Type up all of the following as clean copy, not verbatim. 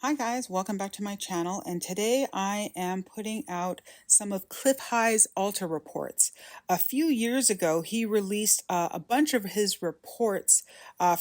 Hi guys, welcome back to my channel, and today I am putting out some of Clif High's Alta Reports. A few years ago, he released a bunch of his reports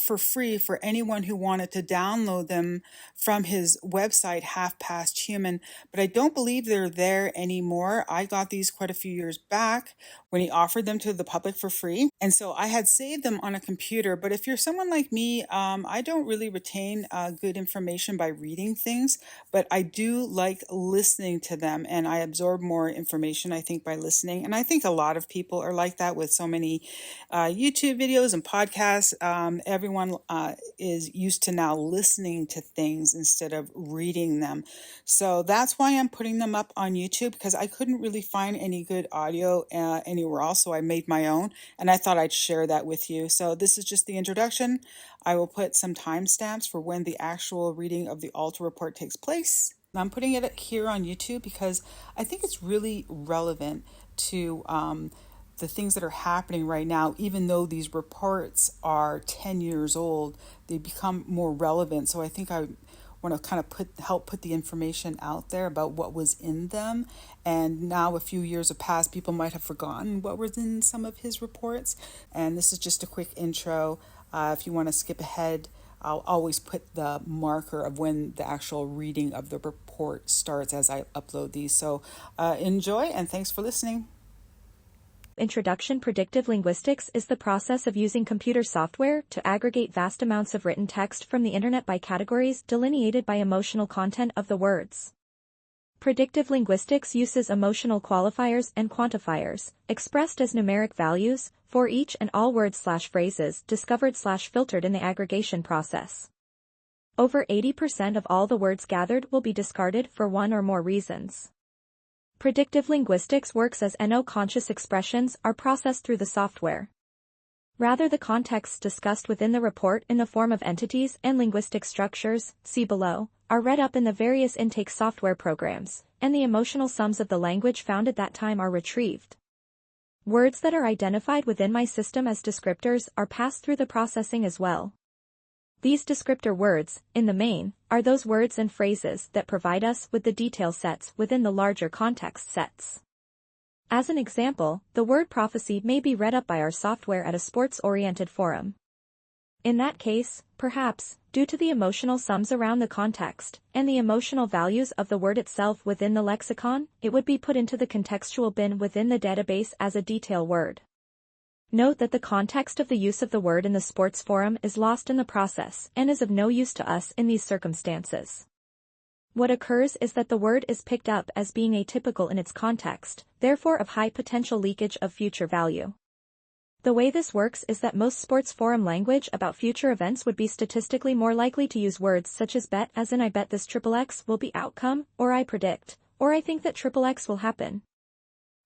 for free for anyone who wanted to download them from his website, Half Past Human, but I don't believe they're there anymore. I got these quite a few years back when he offered them to the public for free, and so I had saved them on a computer, but if you're someone like me, I don't really retain good information by reading things, but I do like listening to them and I absorb more information, I think, by listening. And I think a lot of people are like that with so many YouTube videos and podcasts. Everyone is used to now listening to things instead of reading them. So that's why I'm putting them up on YouTube, because I couldn't really find any good audio anywhere else. So I made my own and I thought I'd share that with you. So this is just the introduction. I will put some timestamps for when the actual reading of the Alta Report takes place. I'm putting it here on YouTube because I think it's really relevant to the things that are happening right now. Even though these reports are 10 years old, they become more relevant. So I think I want to kind of help put the information out there about what was in them. And now a few years have passed, people might have forgotten what was in some of his reports. And this is just a quick intro. If you want to skip ahead, I'll always put the marker of when the actual reading of the report starts as I upload these. So enjoy, and thanks for listening. Introduction. Predictive linguistics is the process of using computer software to aggregate vast amounts of written text from the internet by categories delineated by emotional content of the words. Predictive linguistics uses emotional qualifiers and quantifiers, expressed as numeric values, for each and all words/phrases discovered/filtered in the aggregation process. Over 80% of all the words gathered will be discarded for one or more reasons. Predictive linguistics works as no-conscious expressions are processed through the software. Rather, the contexts discussed within the report in the form of entities and linguistic structures, see below, are read up in the various intake software programs, and the emotional sums of the language found at that time are retrieved. Words that are identified within my system as descriptors are passed through the processing as well. These descriptor words, in the main, are those words and phrases that provide us with the detail sets within the larger context sets. As an example, the word prophecy may be read up by our software at a sports-oriented forum. In that case, perhaps, due to the emotional sums around the context, and the emotional values of the word itself within the lexicon, it would be put into the contextual bin within the database as a detail word. Note that the context of the use of the word in the sports forum is lost in the process and is of no use to us in these circumstances. What occurs is that the word is picked up as being atypical in its context, therefore of high potential leakage of future value. The way this works is that most sports forum language about future events would be statistically more likely to use words such as bet, as in I bet this XXX will be outcome, or I predict, or I think that XXX will happen.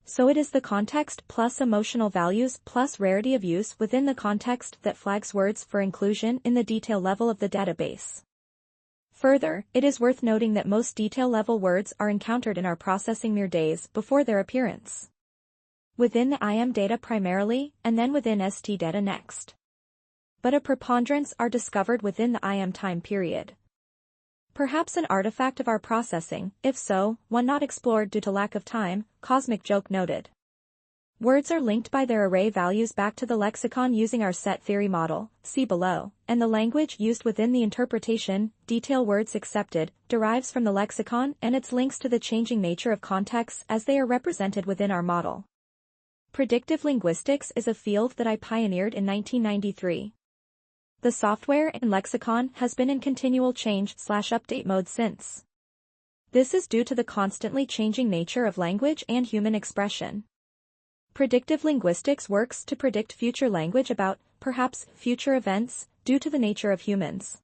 So it is the context plus emotional values plus rarity of use within the context that flags words for inclusion in the detail level of the database. Further, it is worth noting that most detail level words are encountered in our processing mere days before their appearance. Within the IM data primarily, and then within ST data next. But a preponderance are discovered within the IM time period. Perhaps an artifact of our processing, if so, one not explored due to lack of time, Cosmic Joke noted. Words are linked by their array values back to the lexicon using our set theory model, see below, and the language used within the interpretation, detail words accepted, derives from the lexicon and its links to the changing nature of contexts as they are represented within our model. Predictive linguistics is a field that I pioneered in 1993. The software and lexicon has been in continual change/update mode since. This is due to the constantly changing nature of language and human expression. Predictive linguistics works to predict future language about, perhaps, future events, due to the nature of humans.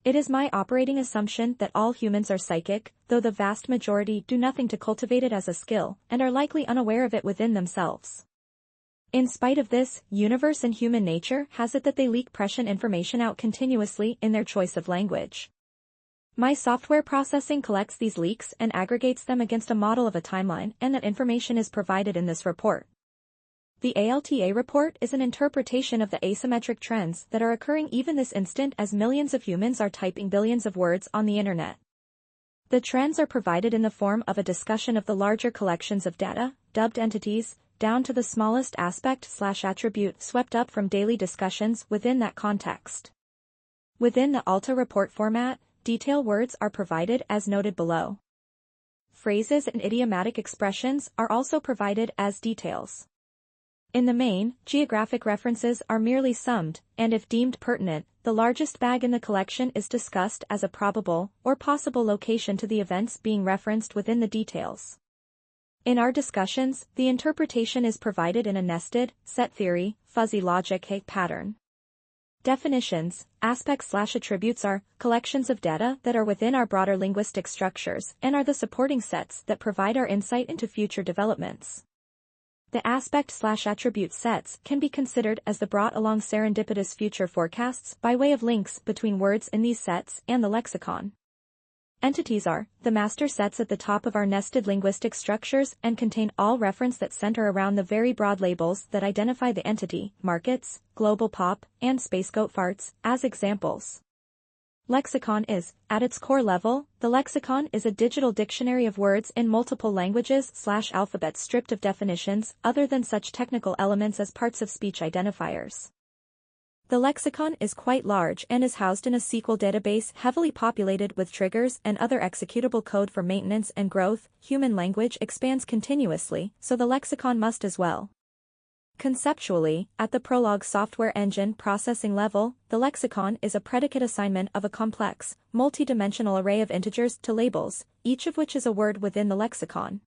It is my operating assumption that all humans are psychic, though the vast majority do nothing to cultivate it as a skill, and are likely unaware of it within themselves. In spite of this, universe and human nature has it that they leak prescient information out continuously in their choice of language. My software processing collects these leaks and aggregates them against a model of a timeline, and that information is provided in this report. The ALTA report is an interpretation of the asymmetric trends that are occurring even this instant as millions of humans are typing billions of words on the internet, The trends are provided in the form of a discussion of the larger collections of data, dubbed entities, down to the smallest aspect/attribute swept up from daily discussions within that context. Within the Alta Report format, detail words are provided as noted below. Phrases and idiomatic expressions are also provided as details. In the main, geographic references are merely summed, and if deemed pertinent, the largest bag in the collection is discussed as a probable or possible location to the events being referenced within the details. In our discussions, the interpretation is provided in a nested, set theory, fuzzy logic pattern. Definitions, aspects/attributes are collections of data that are within our broader linguistic structures and are the supporting sets that provide our insight into future developments. The aspect/attribute sets can be considered as the brought-along serendipitous future forecasts by way of links between words in these sets and the lexicon. Entities are the master sets at the top of our nested linguistic structures and contain all reference that center around the very broad labels that identify the entity, markets, GlobalPop, and SpaceGoatFarts, as examples. Lexicon is, at its core level, the lexicon is a digital dictionary of words in multiple languages/alphabets stripped of definitions other than such technical elements as parts of speech identifiers. The lexicon is quite large and is housed in a SQL database heavily populated with triggers and other executable code for maintenance and growth. Human language expands continuously, so the lexicon must as well. Conceptually, at the Prolog software engine processing level, the lexicon is a predicate assignment of a complex, multi-dimensional array of integers to labels, each of which is a word within the lexicon.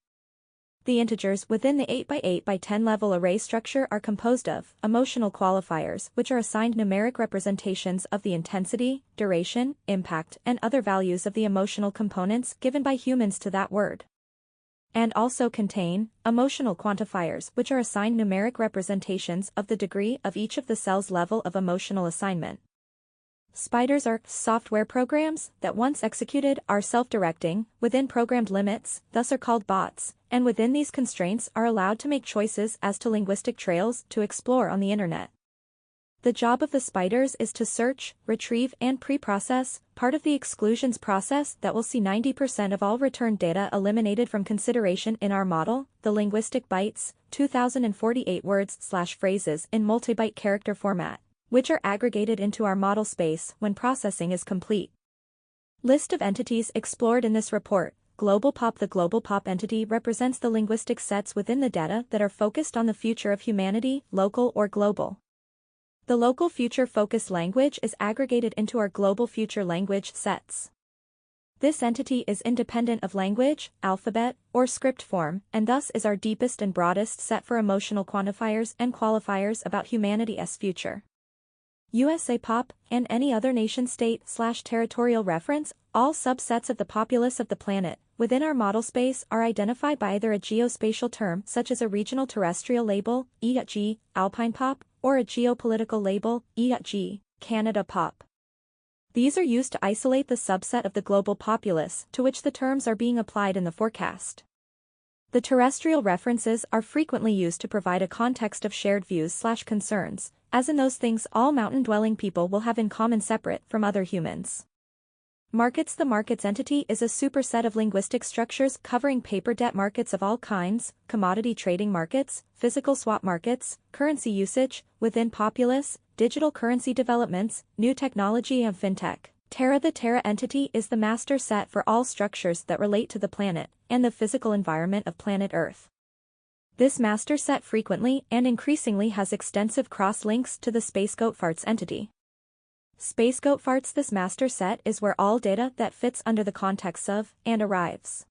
The integers within the 8x8x10 level array structure are composed of emotional qualifiers, which are assigned numeric representations of the intensity, duration, impact, and other values of the emotional components given by humans to that word. And also contain emotional quantifiers, which are assigned numeric representations of the degree of each of the cells' level of emotional assignment. Spiders are software programs that once executed are self-directing, within programmed limits, thus are called bots, and within these constraints are allowed to make choices as to linguistic trails to explore on the internet. The job of the spiders is to search, retrieve and pre-process, part of the exclusions process that will see 90% of all returned data eliminated from consideration in our model, the linguistic bytes, 2048 words/phrases in multi-byte character format, which are aggregated into our model space when processing is complete. List of entities explored in this report. GlobalPop. The GlobalPop entity represents the linguistic sets within the data that are focused on the future of humanity, local or global. The local future focused language is aggregated into our global future language sets. This entity is independent of language, alphabet, or script form, and thus is our deepest and broadest set for emotional quantifiers and qualifiers about humanity's future. USAPop, and any other nation-state/territorial reference, all subsets of the populace of the planet, within our model space are identified by either a geospatial term such as a regional terrestrial label, e.g., AlpinePop, or a geopolitical label, e.g., CanadaPop. These are used to isolate the subset of the global populace to which the terms are being applied in the forecast. The terrestrial references are frequently used to provide a context of shared views/concerns, as in those things all mountain-dwelling people will have in common separate from other humans. Markets. The markets entity is a superset of linguistic structures covering paper debt markets of all kinds, commodity trading markets, physical swap markets, currency usage, within populace, digital currency developments, new technology and fintech. Terra. The Terra entity is the master set for all structures that relate to the planet and the physical environment of planet Earth. This master set frequently and increasingly has extensive cross-links to the SpaceGoatFarts entity. SpaceGoatFarts. This master set is where all data that fits under the context of and arrives.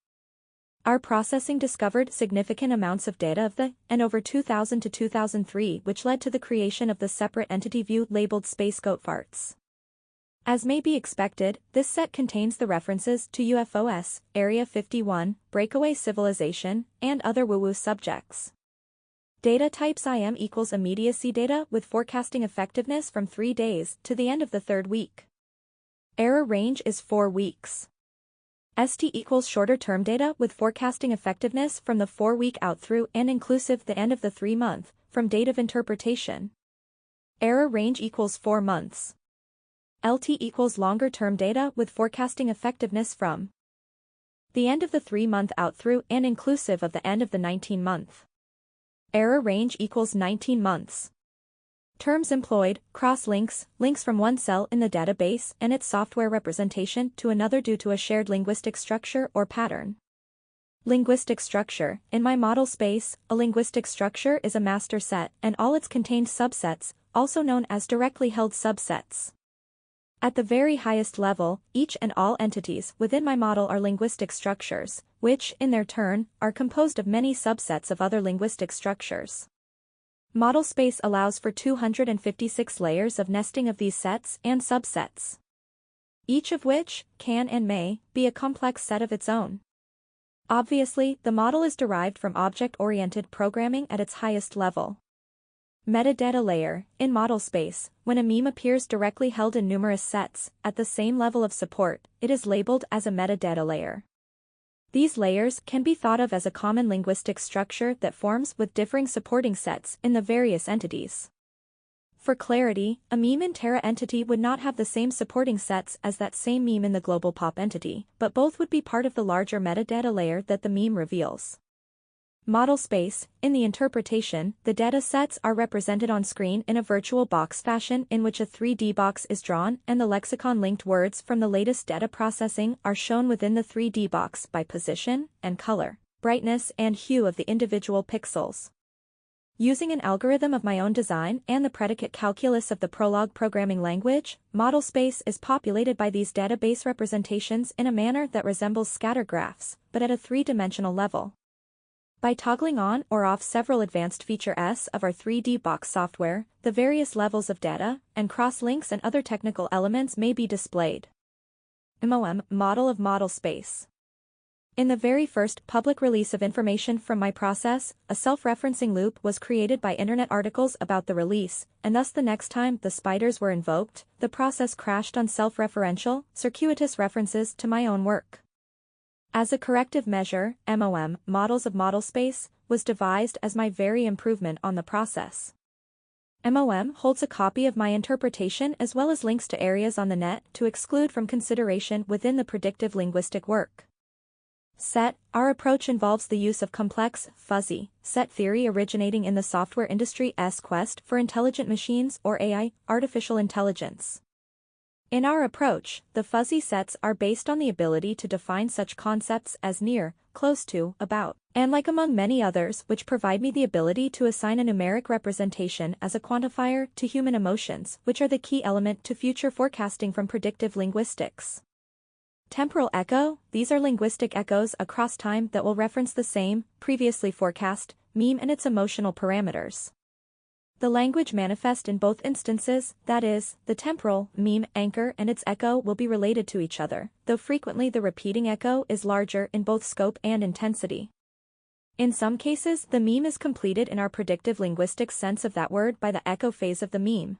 Our processing discovered significant amounts of data of the and over 2000 to 2003, which led to the creation of the separate entity view labeled SpaceGoatFarts. As may be expected, this set contains the references to UFOs, Area 51, breakaway civilization, and other woo-woo subjects. Data types IM equals immediacy data with forecasting effectiveness from 3 days to the end of the 3rd week. Error range is 4 weeks. ST equals shorter term data with forecasting effectiveness from the 4-week out through and inclusive the end of the 3-month, from date of interpretation. Error range equals 4 months. LT equals longer term data with forecasting effectiveness from the end of the 3-month out through and inclusive of the end of the 19-month. Error range equals 19 months. Terms employed, cross-links, links from one cell in the database and its software representation to another due to a shared linguistic structure or pattern. Linguistic structure. In my model space, a linguistic structure is a master set and all its contained subsets, also known as directly held subsets. At the very highest level, each and all entities within my model are linguistic structures, which, in their turn, are composed of many subsets of other linguistic structures. Model space allows for 256 layers of nesting of these sets and subsets, each of which can and may be a complex set of its own. Obviously, the model is derived from object-oriented programming at its highest level. Metadata layer. In model space, when a meme appears directly held in numerous sets, at the same level of support, it is labeled as a metadata layer. These layers can be thought of as a common linguistic structure that forms with differing supporting sets in the various entities. For clarity, a meme in Terra entity would not have the same supporting sets as that same meme in the GlobalPop entity, but both would be part of the larger metadata layer that the meme reveals. Model space. In the interpretation, the data sets are represented on screen in a virtual box fashion in which a 3D box is drawn and the lexicon-linked words from the latest data processing are shown within the 3D box by position and color, brightness and hue of the individual pixels. Using an algorithm of my own design and the predicate calculus of the Prolog programming language, model space is populated by these database representations in a manner that resembles scatter graphs, but at a 3-dimensional level. By toggling on or off several advanced feature S of our 3D box software, the various levels of data and cross-links and other technical elements may be displayed. MOM, model of model space. In the very first public release of information from my process, a self-referencing loop was created by internet articles about the release, and thus the next time the spiders were invoked, the process crashed on self-referential, circuitous references to my own work. As a corrective measure, MOM, models of model space, was devised as my very improvement on the process. MOM holds a copy of my interpretation as well as links to areas on the net to exclude from consideration within the predictive linguistic work. Set. Our approach involves the use of complex, fuzzy, set theory originating in the software industry's quest for intelligent machines or AI, artificial intelligence. In our approach, the fuzzy sets are based on the ability to define such concepts as near, close to, about, and like among many others which provide me the ability to assign a numeric representation as a quantifier to human emotions, which are the key element to future forecasting from predictive linguistics. Temporal echo. These are linguistic echoes across time that will reference the same, previously forecast, meme and its emotional parameters. The language manifest in both instances, that is, the temporal, meme, anchor and its echo will be related to each other, though frequently the repeating echo is larger in both scope and intensity. In some cases, the meme is completed in our predictive linguistic sense of that word by the echo phase of the meme.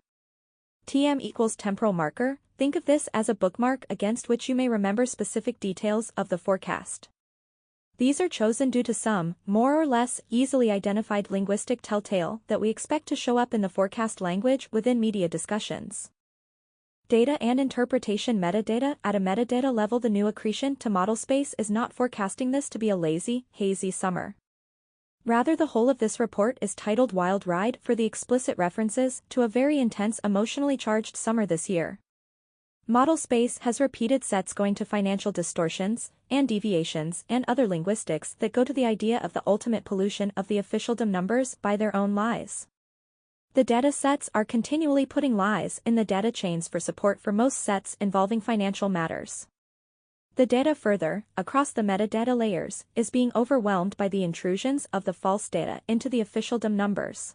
TM equals temporal marker. Think of this as a bookmark against which you may remember specific details of the forecast. These are chosen due to some, more or less, easily identified linguistic telltale that we expect to show up in the forecast language within media discussions. Data and interpretation metadata. At a metadata level, the new accretion to model space is not forecasting this to be a lazy, hazy summer. Rather, the whole of this report is titled Wild Ride for the explicit references to a very intense emotionally charged summer this year. Model space has repeated sets going to financial distortions and deviations and other linguistics that go to the idea of the ultimate pollution of the officialdom numbers by their own lies. The data sets are continually putting lies in the data chains for support for most sets involving financial matters. The data further, across the metadata layers, is being overwhelmed by the intrusions of the false data into the officialdom numbers.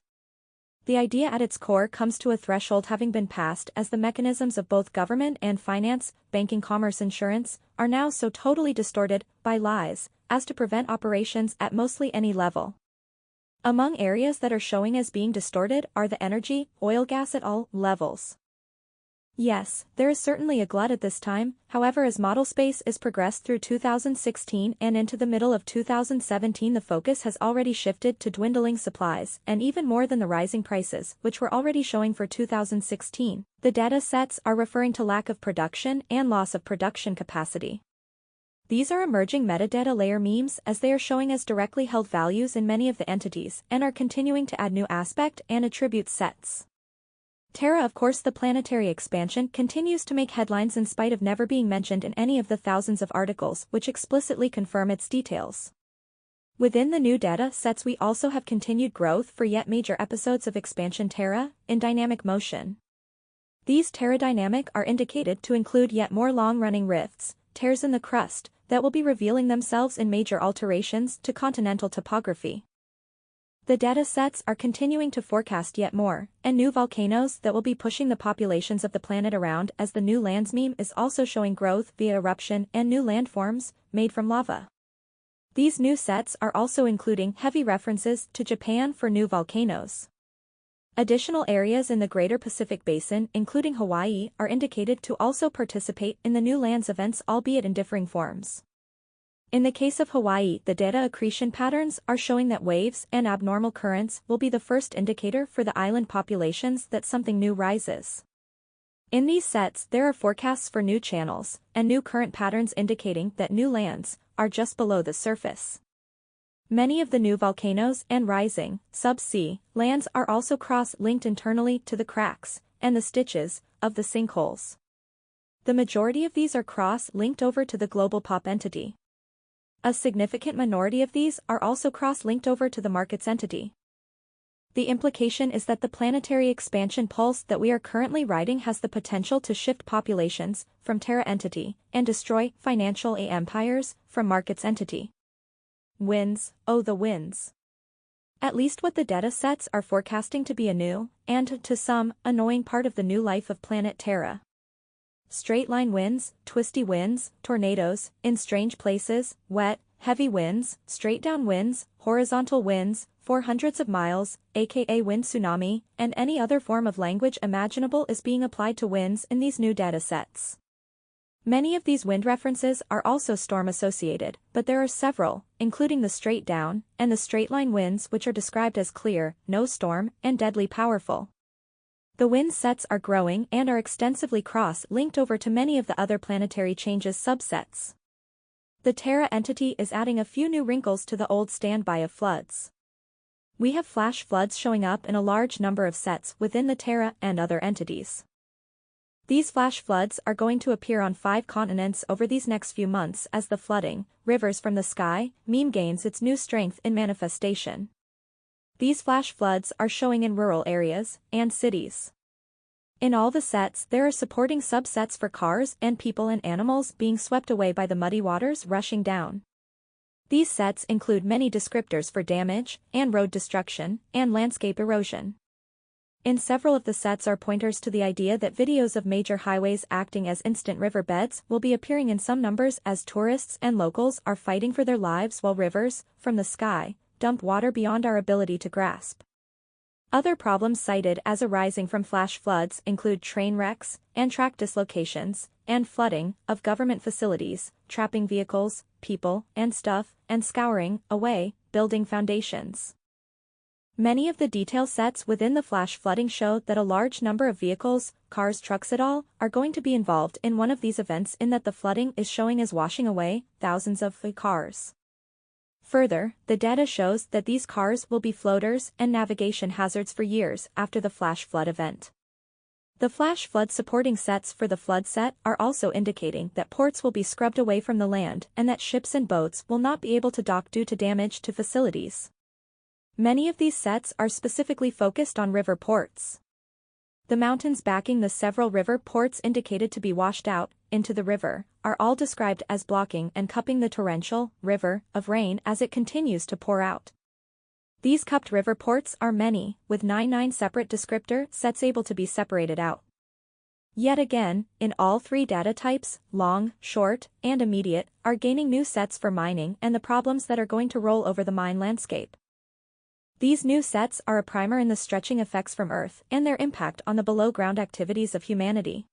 The idea at its core comes to a threshold having been passed as the mechanisms of both government and finance, banking, commerce, insurance, are now so totally distorted by lies as to prevent operations at mostly any level. Among areas that are showing as being distorted are the energy, oil, gas at all levels. Yes, there is certainly a glut at this time, however, as model space is progressed through 2016 and into the middle of 2017, the focus has already shifted to dwindling supplies, and even more than the rising prices, which were already showing for 2016. The data sets are referring to lack of production and loss of production capacity. These are emerging metadata layer memes as they are showing as directly held values in many of the entities and are continuing to add new aspect and attribute sets. Terra, of course, the planetary expansion continues to make headlines in spite of never being mentioned in any of the thousands of articles which explicitly confirm its details. Within the new data sets we also have continued growth for yet major episodes of expansion Terra, in dynamic motion. These Terra dynamic are indicated to include yet more long-running rifts, tears in the crust, that will be revealing themselves in major alterations to continental topography. The data sets are continuing to forecast yet more, and new volcanoes that will be pushing the populations of the planet around as the new lands meme is also showing growth via eruption and new landforms, made from lava. These new sets are also including heavy references to Japan for new volcanoes. Additional areas in the Greater Pacific Basin, including Hawaii, are indicated to also participate in the new lands events, albeit in differing forms. In the case of Hawaii, the data accretion patterns are showing that waves and abnormal currents will be the first indicator for the island populations that something new rises. In these sets there are forecasts for new channels, and new current patterns indicating that new lands are just below the surface. Many of the new volcanoes and rising, sub-sea, lands are also cross-linked internally to the cracks, and the stitches, of the sinkholes. The majority of these are cross-linked over to the GlobalPop entity. A significant minority of these are also cross-linked over to the markets entity. The implication is that the planetary expansion pulse that we are currently riding has the potential to shift populations from Terra entity and destroy financial empires from markets entity. Winds, oh the winds. At least what the data sets are forecasting to be a new, and to some, annoying part of the new life of planet Terra. Straight-line winds, twisty winds, tornadoes, in strange places, wet, heavy winds, straight-down winds, horizontal winds, for hundreds of miles, aka wind tsunami, and any other form of language imaginable is being applied to winds in these new data sets. Many of these wind references are also storm-associated, but there are several, including the straight-down, and the straight-line winds which are described as clear, no storm, and deadly powerful. The wind sets are growing and are extensively cross-linked over to many of the other planetary changes subsets. The Terra entity is adding a few new wrinkles to the old standby of floods. We have flash floods showing up in a large number of sets within the Terra and other entities. These flash floods are going to appear on 5 continents over these next few months as the flooding, rivers from the sky, meme gains its new strength in manifestation. These flash floods are showing in rural areas and cities. In all the sets there are supporting subsets for cars and people and animals being swept away by the muddy waters rushing down. These sets include many descriptors for damage, and road destruction, and landscape erosion. In several of the sets are pointers to the idea that videos of major highways acting as instant riverbeds will be appearing in some numbers as tourists and locals are fighting for their lives while rivers, from the sky, dump water beyond our ability to grasp. Other problems cited as arising from flash floods include train wrecks, and track dislocations, and flooding of government facilities, trapping vehicles, people, and stuff, and scouring away building foundations. Many of the detail sets within the flash flooding show that a large number of vehicles, cars, trucks et al. Are going to be involved in one of these events in that the flooding is showing as washing away thousands of cars. Further, the data shows that these cars will be floaters and navigation hazards for years after the flash flood event. The flash flood supporting sets for the flood set are also indicating that ports will be scrubbed away from the land and that ships and boats will not be able to dock due to damage to facilities. Many of these sets are specifically focused on river ports. The mountains backing the several river ports indicated to be washed out into the river are all described as blocking and cupping the torrential river of rain as it continues to pour out. These cupped river ports are many, with 9 separate descriptor sets able to be separated out. Yet again, in all 3 data types, long, short, and immediate, are gaining new sets for mining and the problems that are going to roll over the mine landscape. These new sets are a primer in the stretching effects from Earth and their impact on the below-ground activities of humanity.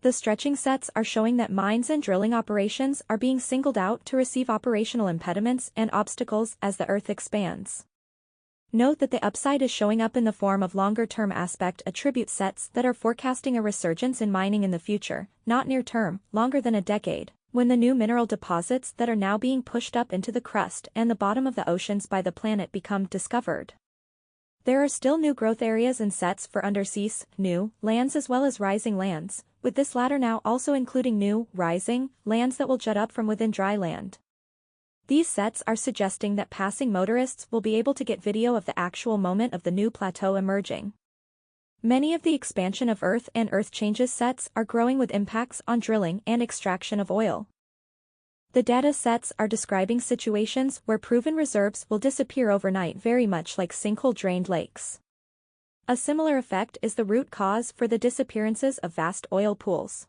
The stretching sets are showing that mines and drilling operations are being singled out to receive operational impediments and obstacles as the Earth expands. Note that the upside is showing up in the form of longer-term aspect attribute sets that are forecasting a resurgence in mining in the future, not near-term, longer than a decade. When the new mineral deposits that are now being pushed up into the crust and the bottom of the oceans by the planet become discovered. There are still new growth areas and sets for undersea new lands as well as rising lands, with this latter now also including new, rising, lands that will jut up from within dry land. These sets are suggesting that passing motorists will be able to get video of the actual moment of the new plateau emerging. Many of the expansion of Earth and Earth changes sets are growing with impacts on drilling and extraction of oil. The data sets are describing situations where proven reserves will disappear overnight, very much like sinkhole-drained lakes. A similar effect is the root cause for the disappearances of vast oil pools.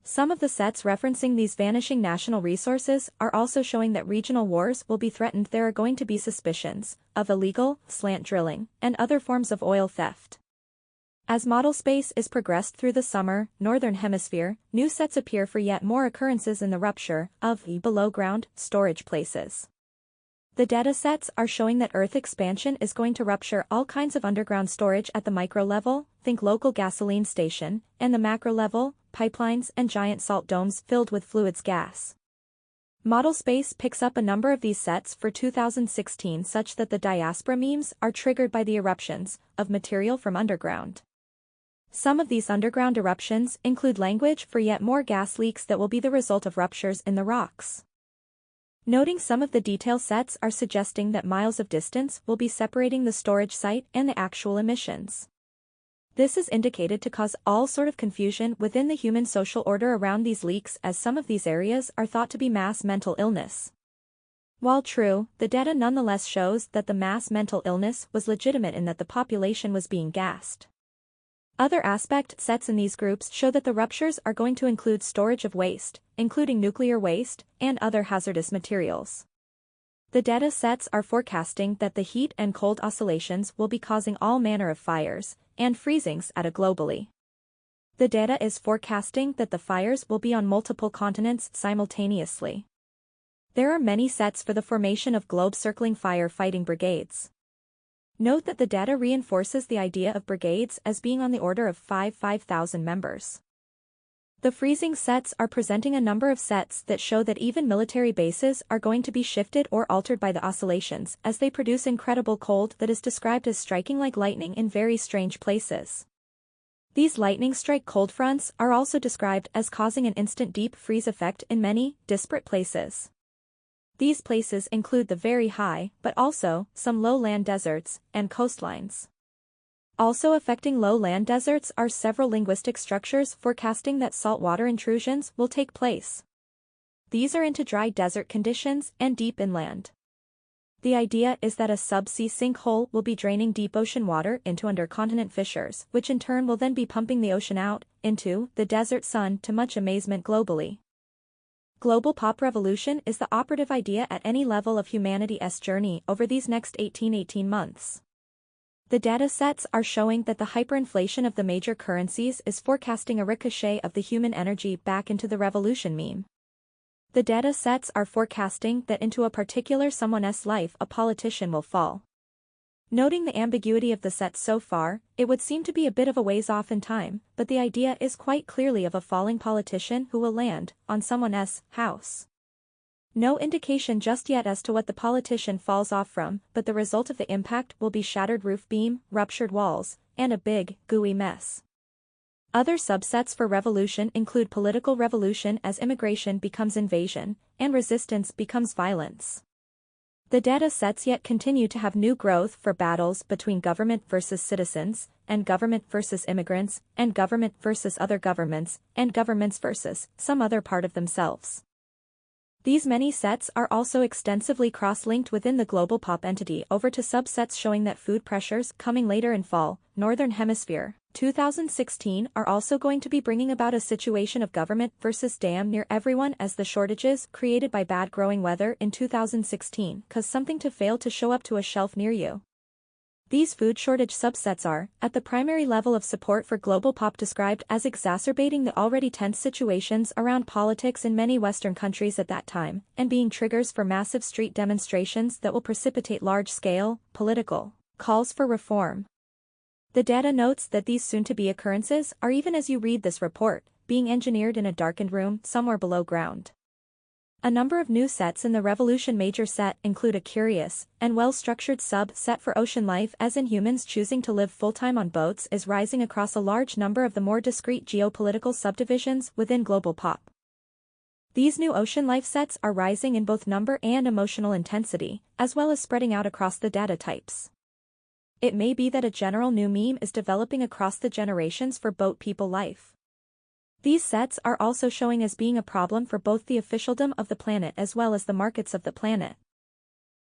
Some of the sets referencing these vanishing national resources are also showing that regional wars will be threatened. There are going to be suspicions of illegal, slant drilling, and other forms of oil theft. As model space is progressed through the summer, northern hemisphere, new sets appear for yet more occurrences in the rupture of below-ground storage places. The data sets are showing that Earth expansion is going to rupture all kinds of underground storage at the micro level, think local gasoline station, and the macro level, pipelines and giant salt domes filled with fluids gas. Model space picks up a number of these sets for 2016 such that the diaspora memes are triggered by the eruptions of material from underground. Some of these underground eruptions include language for yet more gas leaks that will be the result of ruptures in the rocks. Noting some of the detail sets are suggesting that miles of distance will be separating the storage site and the actual emissions. This is indicated to cause all sort of confusion within the human social order around these leaks, as some of these areas are thought to be mass mental illness. While true, the data nonetheless shows that the mass mental illness was legitimate in that the population was being gassed. Other aspect sets in these groups show that the ruptures are going to include storage of waste, including nuclear waste, and other hazardous materials. The data sets are forecasting that the heat and cold oscillations will be causing all manner of fires and freezings at a globally. The data is forecasting that the fires will be on multiple continents simultaneously. There are many sets for the formation of globe-circling fire-fighting brigades. Note that the data reinforces the idea of brigades as being on the order of 5,000 members. The freezing sets are presenting a number of sets that show that even military bases are going to be shifted or altered by the oscillations, as they produce incredible cold that is described as striking like lightning in very strange places. These lightning strike cold fronts are also described as causing an instant deep freeze effect in many disparate places. These places include the very high, but also some low-land deserts and coastlines. Also affecting low-land deserts are several linguistic structures forecasting that saltwater intrusions will take place. These are into dry desert conditions and deep inland. The idea is that a subsea sinkhole will be draining deep ocean water into undercontinent fissures, which in turn will then be pumping the ocean out into the desert sun, to much amazement globally. Global pop revolution is the operative idea at any level of humanity's journey over these next 18 months. The data sets are showing that the hyperinflation of the major currencies is forecasting a ricochet of the human energy back into the revolution meme. The data sets are forecasting that into a particular someone's life a politician will fall. Noting the ambiguity of the sets so far, it would seem to be a bit of a ways off in time, but the idea is quite clearly of a falling politician who will land on someone's house. No indication just yet as to what the politician falls off from, but the result of the impact will be shattered roof beam, ruptured walls, and a big, gooey mess. Other subsets for revolution include political revolution as immigration becomes invasion, and resistance becomes violence. The data sets yet continue to have new growth for battles between government versus citizens, and government versus immigrants, and government versus other governments, and governments versus some other part of themselves. These many sets are also extensively cross-linked within the GlobalPop entity over to subsets showing that food pressures coming later in fall, Northern Hemisphere, 2016 are also going to be bringing about a situation of government versus damn near everyone, as the shortages created by bad growing weather in 2016 cause something to fail to show up to a shelf near you. These food shortage subsets are, at the primary level of support for GlobalPop, described as exacerbating the already tense situations around politics in many Western countries at that time, and being triggers for massive street demonstrations that will precipitate large-scale, political calls for reform. The data notes that these soon-to-be occurrences are, even as you read this report, being engineered in a darkened room somewhere below ground. A number of new sets in the Revolution Major set include a curious and well-structured sub-set for ocean life, as in humans choosing to live full-time on boats is rising across a large number of the more discrete geopolitical subdivisions within GlobalPop. These new ocean life sets are rising in both number and emotional intensity, as well as spreading out across the data types. It may be that a general new meme is developing across the generations for boat people life. These sets are also showing as being a problem for both the officialdom of the planet as well as the markets of the planet.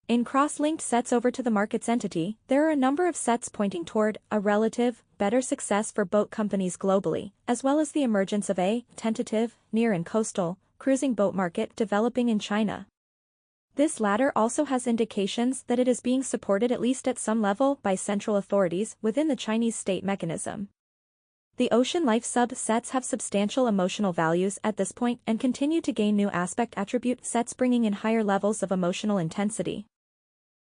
In cross-linked sets over to the markets entity, there are a number of sets pointing toward a relative, better success for boat companies globally, as well as the emergence of a tentative, near and coastal, cruising boat market developing in China. This latter also has indications that it is being supported at least at some level by central authorities within the Chinese state mechanism. The ocean life sub-sets have substantial emotional values at this point and continue to gain new aspect attribute sets bringing in higher levels of emotional intensity.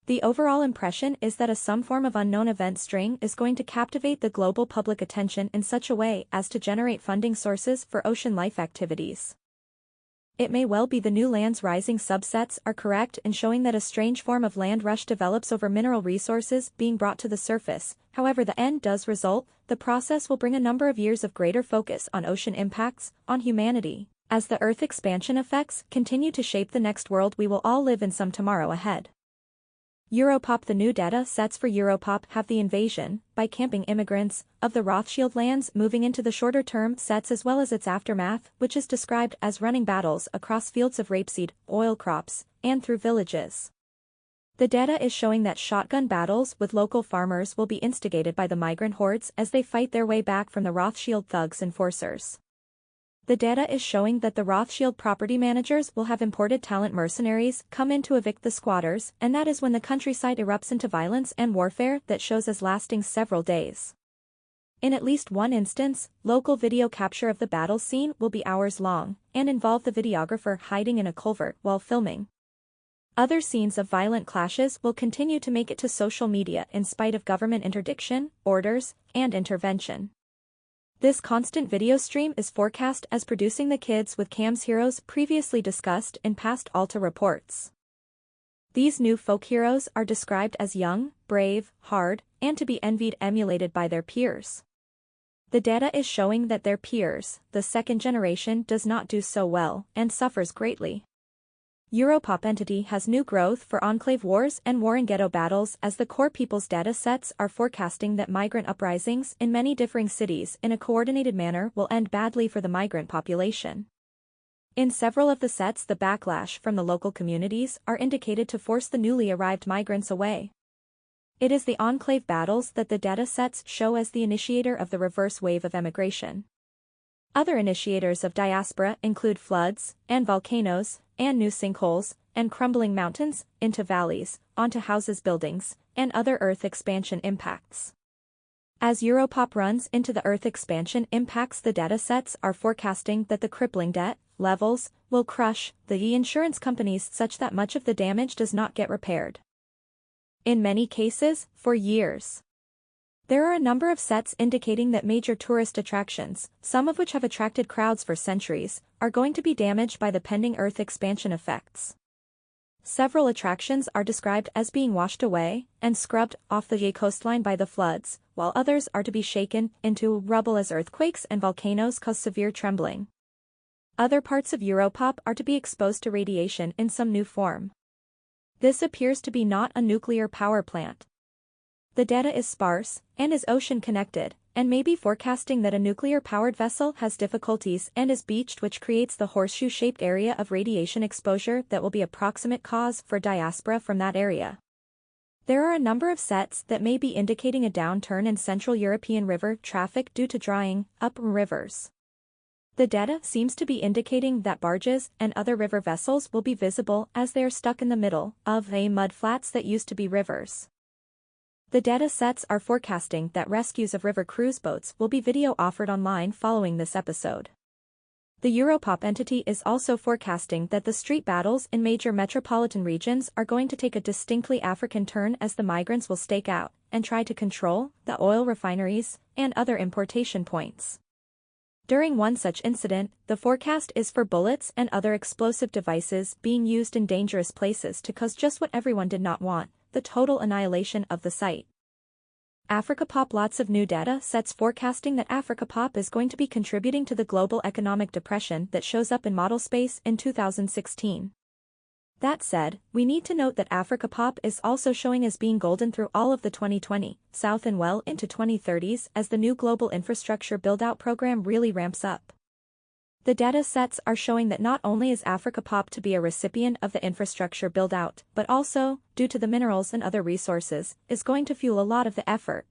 The overall impression is that some form of unknown event string is going to captivate the global public attention in such a way as to generate funding sources for ocean life activities. It may well be the new lands rising subsets are correct in showing that a strange form of land rush develops over mineral resources being brought to the surface. However the end does result, the process will bring a number of years of greater focus on ocean impacts on humanity, as the Earth expansion effects continue to shape the next world we will all live in some tomorrow ahead. EuroPop. The new data sets for EuroPop have the invasion, by camping immigrants, of the Rothschild lands moving into the shorter-term sets as well as its aftermath, which is described as running battles across fields of rapeseed, oil crops, and through villages. The data is showing that shotgun battles with local farmers will be instigated by the migrant hordes as they fight their way back from the Rothschild thugs enforcers. The data is showing that the Rothschild property managers will have imported talent mercenaries come in to evict the squatters, and that is when the countryside erupts into violence and warfare that shows as lasting several days. In at least one instance, local video capture of the battle scene will be hours long, and involve the videographer hiding in a culvert while filming. Other scenes of violent clashes will continue to make it to social media in spite of government interdiction, orders, and intervention. This constant video stream is forecast as producing the kids with cams heroes previously discussed in past Alta Reports. These new folk heroes are described as young, brave, hard, and to be envied emulated by their peers. The data is showing that their peers, the second generation, does not do so well and suffers greatly. EuroPop entity has new growth for enclave wars and war and ghetto battles as the core people's data sets are forecasting that migrant uprisings in many differing cities in a coordinated manner will end badly for the migrant population. In several of the sets the backlash from the local communities are indicated to force the newly arrived migrants away. It is the enclave battles that the data sets show as the initiator of the reverse wave of emigration. Other initiators of diaspora include floods, and volcanoes, and new sinkholes, and crumbling mountains, into valleys, onto houses, buildings, and other Earth expansion impacts. As EuroPop runs into the Earth expansion impacts, the datasets are forecasting that the crippling debt levels will crush the insurance companies such that much of the damage does not get repaired. In many cases, for years. There are a number of sets indicating that major tourist attractions, some of which have attracted crowds for centuries, are going to be damaged by the pending Earth expansion effects. Several attractions are described as being washed away and scrubbed off the coastline by the floods, while others are to be shaken into rubble as earthquakes and volcanoes cause severe trembling. Other parts of EuroPop are to be exposed to radiation in some new form. This appears to be not a nuclear power plant. The data is sparse, and is ocean-connected, and may be forecasting that a nuclear-powered vessel has difficulties and is beached, which creates the horseshoe-shaped area of radiation exposure that will be a proximate cause for diaspora from that area. There are a number of sets that may be indicating a downturn in Central European river traffic due to drying up rivers. The data seems to be indicating that barges and other river vessels will be visible as they are stuck in the middle of mudflats that used to be rivers. The data sets are forecasting that rescues of river cruise boats will be video offered online following this episode. The EuroPop entity is also forecasting that the street battles in major metropolitan regions are going to take a distinctly African turn as the migrants will stake out and try to control the oil refineries and other importation points. During one such incident, the forecast is for bullets and other explosive devices being used in dangerous places to cause just what everyone did not want, the total annihilation of the site. AfricaPop. Lots of new data sets forecasting that AfricaPop is going to be contributing to the global economic depression that shows up in model space in 2016. That said, we need to note that AfricaPop is also showing as being golden through all of the 2020, South and well into 2030s as the new global infrastructure build-out program really ramps up. The data sets are showing that not only is AfricaPop to be a recipient of the infrastructure build-out, but also, due to the minerals and other resources, is going to fuel a lot of the effort.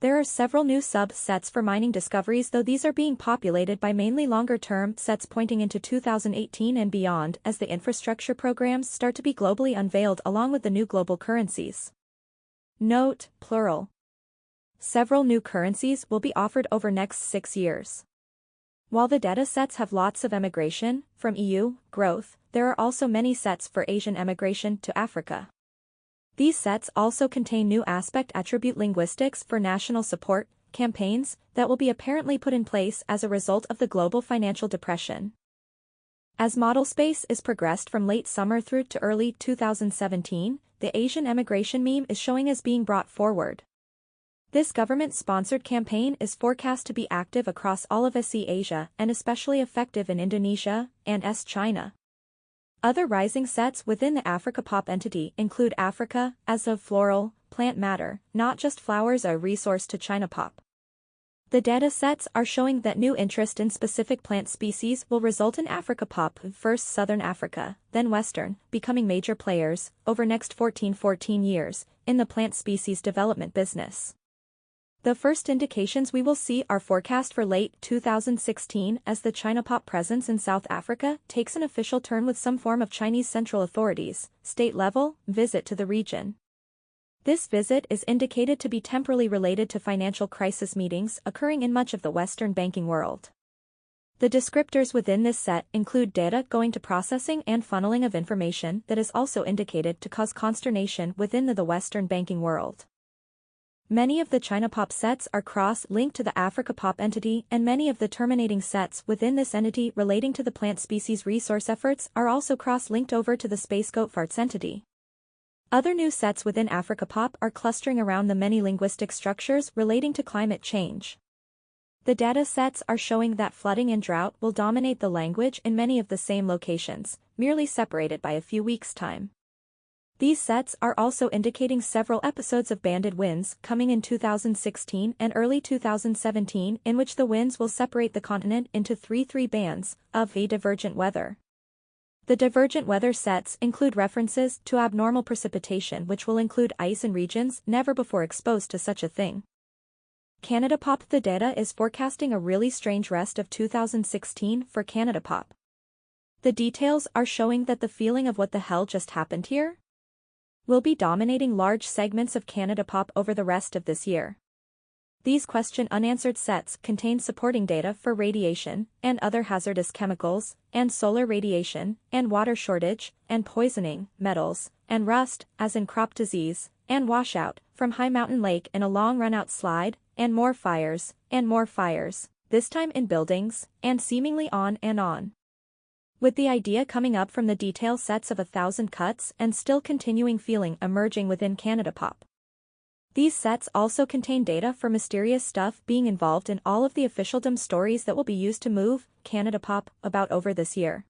There are several new sub-sets for mining discoveries, though these are being populated by mainly longer-term sets pointing into 2018 and beyond as the infrastructure programs start to be globally unveiled along with the new global currencies. Note, plural. Several new currencies will be offered over next 6 years. While the data sets have lots of emigration from EU growth, there are also many sets for Asian emigration to Africa. These sets also contain new aspect attribute linguistics for national support campaigns that will be apparently put in place as a result of the global financial depression. As model space is progressed from late summer through to early 2017, the Asian emigration meme is showing as being brought forward. This government-sponsored campaign is forecast to be active across all of SE Asia and especially effective in Indonesia and China. Other rising sets within the AfricaPop entity include Africa as of floral, plant matter, not just flowers, a resource to ChinaPop. The data sets are showing that new interest in specific plant species will result in AfricaPop, first Southern Africa, then Western, becoming major players, over next 14 years, in the plant species development business. The first indications we will see are forecast for late 2016 as the ChinaPop presence in South Africa takes an official turn with some form of Chinese central authorities, state-level, visit to the region. This visit is indicated to be temporally related to financial crisis meetings occurring in much of the Western banking world. The descriptors within this set include data going to processing and funneling of information that is also indicated to cause consternation within the Western banking world. Many of the ChinaPop sets are cross-linked to the AfricaPop entity, and many of the terminating sets within this entity relating to the plant species resource efforts are also cross-linked over to the SpaceGoatFarts entity. Other new sets within AfricaPop are clustering around the many linguistic structures relating to climate change. The data sets are showing that flooding and drought will dominate the language in many of the same locations, merely separated by a few weeks' time. These sets are also indicating several episodes of banded winds coming in 2016 and early 2017 in which the winds will separate the continent into three bands of divergent weather. The divergent weather sets include references to abnormal precipitation which will include ice in regions never before exposed to such a thing. CanadaPop. The data is forecasting a really strange rest of 2016 for CanadaPop. The details are showing that the feeling of what the hell just happened here will be dominating large segments of CanadaPop over the rest of this year. These question unanswered sets contain supporting data for radiation and other hazardous chemicals, and solar radiation, and water shortage, and poisoning, metals, and rust, as in crop disease, and washout, from High Mountain Lake in a long run-out slide, and more fires, this time in buildings, and seemingly on and on. With the idea coming up from the detail sets of 1,000 cuts and still continuing feeling emerging within CanadaPop. These sets also contain data for mysterious stuff being involved in all of the officialdom stories that will be used to move CanadaPop about over this year.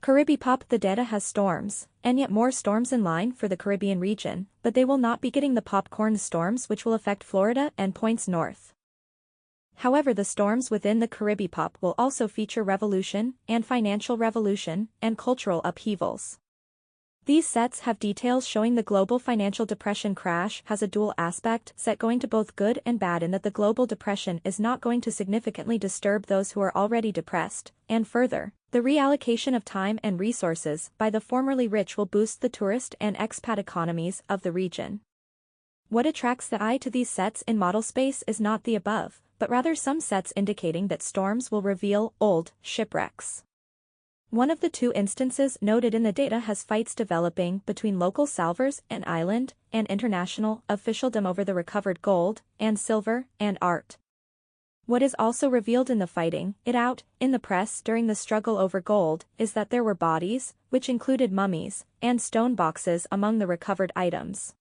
CaribbePop. The data has storms, and yet more storms in line for the Caribbean region, but they will not be getting the popcorn storms which will affect Florida and points north. However, the storms within the CaribbePop will also feature revolution, and financial revolution, and cultural upheavals. These sets have details showing the global financial depression crash has a dual aspect set going to both good and bad in that the global depression is not going to significantly disturb those who are already depressed, and further, the reallocation of time and resources by the formerly rich will boost the tourist and expat economies of the region. What attracts the eye to these sets in model space is not the above, but rather some sets indicating that storms will reveal old shipwrecks. One of the two instances noted in the data has fights developing between local salvors and island and international officialdom over the recovered gold and silver and art. What is also revealed in the fighting it out in the press during the struggle over gold is that there were bodies, which included mummies, and stone boxes among the recovered items.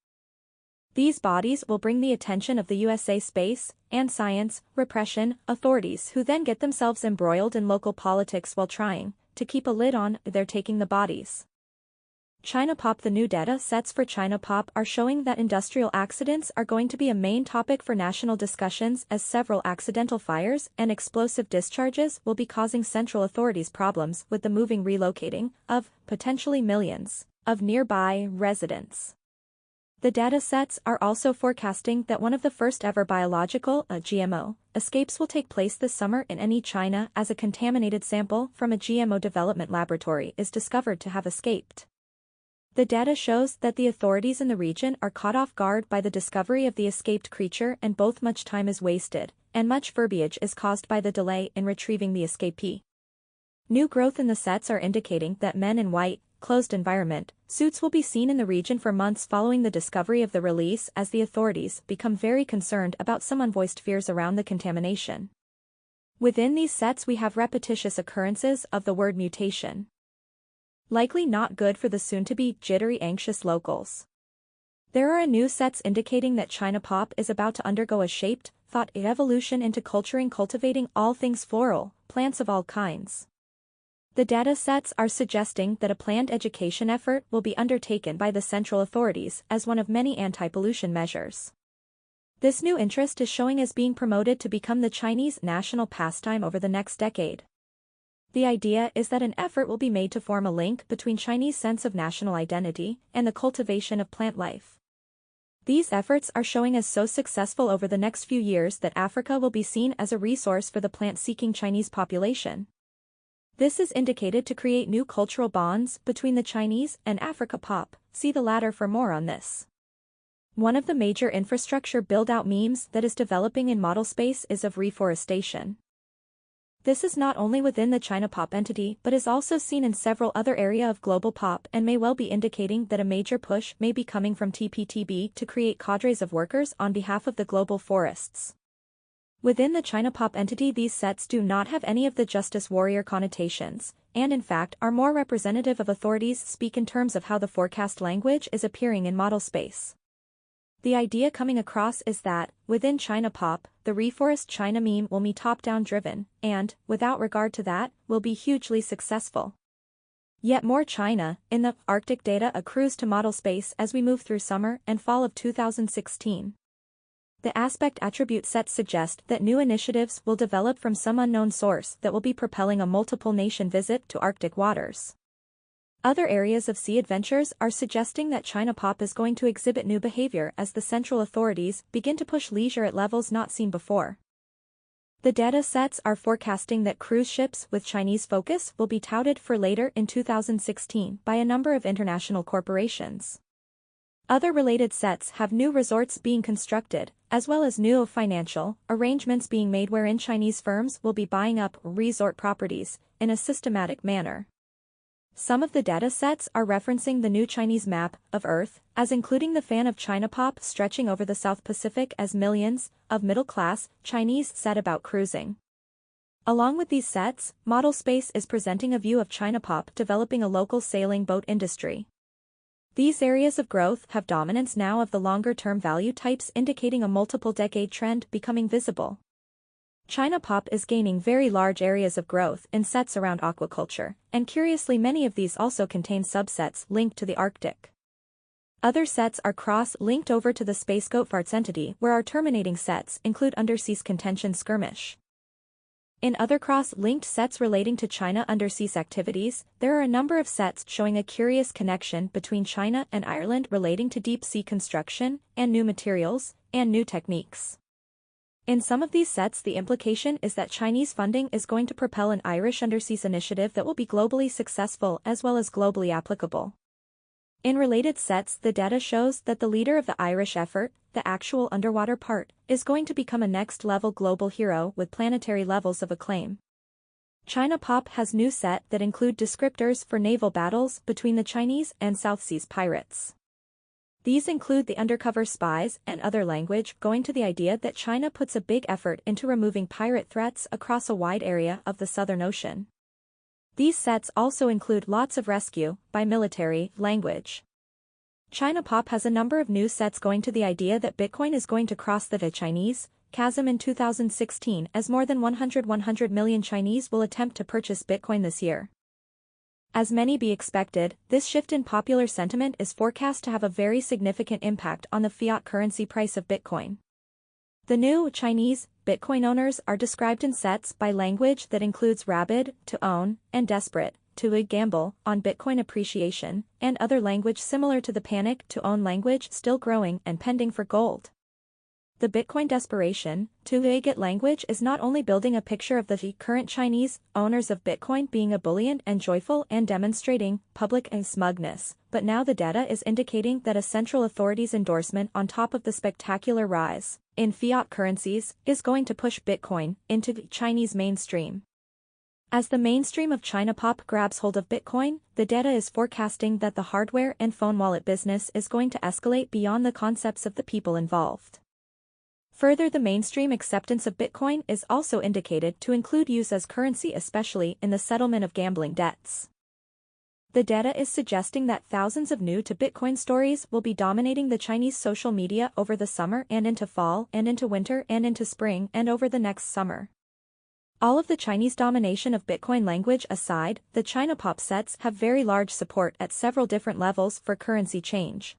These bodies will bring the attention of the USA space and science repression authorities, who then get themselves embroiled in local politics while trying to keep a lid on their taking the bodies. ChinaPop. The new data sets for ChinaPop are showing that industrial accidents are going to be a main topic for national discussions, as several accidental fires and explosive discharges will be causing central authorities problems with the moving relocating of potentially millions of nearby residents. The data sets are also forecasting that one of the first ever biological GMO escapes will take place this summer in China, as a contaminated sample from a GMO development laboratory is discovered to have escaped. The data shows that the authorities in the region are caught off guard by the discovery of the escaped creature, and both much time is wasted, and much verbiage is caused by the delay in retrieving the escapee. New growth in the sets are indicating that men in white, closed environment suits will be seen in the region for months following the discovery of the release, as the authorities become very concerned about some unvoiced fears around the contamination. Within these sets we have repetitious occurrences of the word mutation. Likely not good for the soon-to-be jittery anxious locals. There are new sets indicating that ChinaPop is about to undergo a shaped thought evolution into cultivating all things floral, plants of all kinds. The data sets are suggesting that a planned education effort will be undertaken by the central authorities as one of many anti-pollution measures. This new interest is showing as being promoted to become the Chinese national pastime over the next decade. The idea is that an effort will be made to form a link between Chinese sense of national identity and the cultivation of plant life. These efforts are showing as so successful over the next few years that Africa will be seen as a resource for the plant-seeking Chinese population. This is indicated to create new cultural bonds between the Chinese and AfricaPop. See the latter for more on this. One of the major infrastructure build-out memes that is developing in model space is of reforestation. This is not only within the ChinaPop entity but is also seen in several other areas of GlobalPop, and may well be indicating that a major push may be coming from TPTB to create cadres of workers on behalf of the global forests. Within the ChinaPop entity, these sets do not have any of the justice warrior connotations, and in fact are more representative of authorities speak in terms of how the forecast language is appearing in model space. The idea coming across is that, within ChinaPop, the Reforest China meme will be top-down driven, and, without regard to that, will be hugely successful. Yet more China, in the Arctic data accrues to model space as we move through summer and fall of 2016. The aspect attribute sets suggest that new initiatives will develop from some unknown source that will be propelling a multiple nation visit to Arctic waters. Other areas of sea adventures are suggesting that ChinaPop is going to exhibit new behavior as the central authorities begin to push leisure at levels not seen before. The data sets are forecasting that cruise ships with Chinese focus will be touted for later in 2016 by a number of international corporations. Other related sets have new resorts being constructed, as well as new financial arrangements being made wherein Chinese firms will be buying up resort properties in a systematic manner. Some of the data sets are referencing the new Chinese map of Earth, as including the fan of ChinaPop stretching over the South Pacific as millions of middle-class Chinese set about cruising. Along with these sets, model space is presenting a view of ChinaPop developing a local sailing boat industry. These areas of growth have dominance now of the longer-term value types, indicating a multiple-decade trend becoming visible. ChinaPop is gaining very large areas of growth in sets around aquaculture, and curiously many of these also contain subsets linked to the Arctic. Other sets are cross-linked over to the SpaceGoatFarts entity, where our terminating sets include Underseas Contention Skirmish. In other cross-linked sets relating to China underseas activities, there are a number of sets showing a curious connection between China and Ireland relating to deep-sea construction, and new materials, and new techniques. In some of these sets, the implication is that Chinese funding is going to propel an Irish underseas initiative that will be globally successful as well as globally applicable. In related sets, the data shows that the leader of the Irish effort, the actual underwater part, is going to become a next-level global hero with planetary levels of acclaim. ChinaPop has new set that include descriptors for naval battles between the Chinese and South Seas pirates. These include the undercover spies and other language going to the idea that China puts a big effort into removing pirate threats across a wide area of the Southern Ocean. These sets also include lots of rescue by military language. ChinaPop has a number of new sets going to the idea that Bitcoin is going to cross the Chinese chasm in 2016 as more than 100 million Chinese will attempt to purchase Bitcoin this year. As many be expected, this shift in popular sentiment is forecast to have a very significant impact on the fiat currency price of Bitcoin. The new Chinese Bitcoin owners are described in sets by language that includes rabid, to own, and desperate, to gamble on Bitcoin appreciation, and other language similar to the panic to own language still growing and pending for gold. The Bitcoin desperation, to get language is not only building a picture of the current Chinese owners of Bitcoin being ebullient and joyful and demonstrating public smugness, but now the data is indicating that a central authority's endorsement on top of the spectacular rise in fiat currencies is going to push Bitcoin into the Chinese mainstream. As the mainstream of ChinaPop grabs hold of Bitcoin, the data is forecasting that the hardware and phone wallet business is going to escalate beyond the concepts of the people involved. Further, the mainstream acceptance of Bitcoin is also indicated to include use as currency, especially in the settlement of gambling debts. The data is suggesting that thousands of new to Bitcoin stories will be dominating the Chinese social media over the summer and into fall and into winter and into spring and over the next summer. All of the Chinese domination of Bitcoin language aside, the ChinaPop sets have very large support at several different levels for currency change.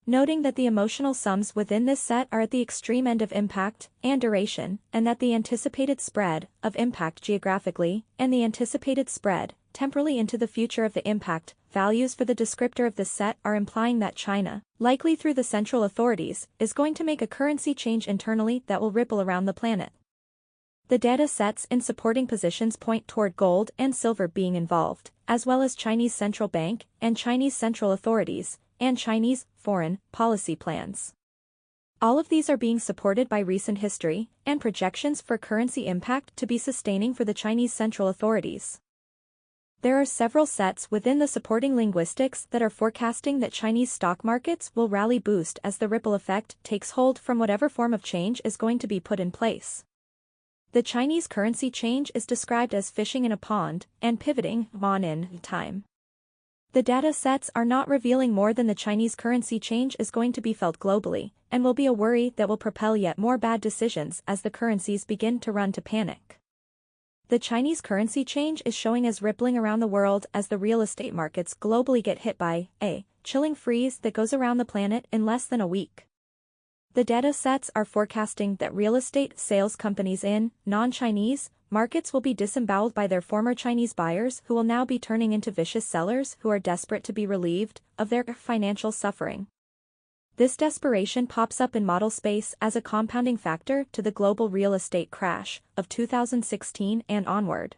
Noting that the emotional sums within this set are at the extreme end of impact and duration, and that the anticipated spread of impact geographically and the anticipated spread temporally into the future of the impact values for the descriptor of this set are implying that China, likely through the central authorities, is going to make a currency change internally that will ripple around the planet. The data sets in supporting positions point toward gold and silver being involved, as well as Chinese central bank and Chinese central authorities, and Chinese foreign policy plans. All of these are being supported by recent history and projections for currency impact to be sustaining for the Chinese central authorities. There are several sets within the supporting linguistics that are forecasting that Chinese stock markets will rally boost as the ripple effect takes hold from whatever form of change is going to be put in place. The Chinese currency change is described as fishing in a pond and pivoting on in time. The data sets are not revealing more than the Chinese currency change is going to be felt globally, and will be a worry that will propel yet more bad decisions as the currencies begin to run to panic. The Chinese currency change is showing as rippling around the world as the real estate markets globally get hit by a chilling freeze that goes around the planet in less than a week. The data sets are forecasting that real estate sales companies in non-Chinese markets will be disemboweled by their former Chinese buyers who will now be turning into vicious sellers who are desperate to be relieved of their financial suffering. This desperation pops up in model space as a compounding factor to the global real estate crash of 2016 and onward.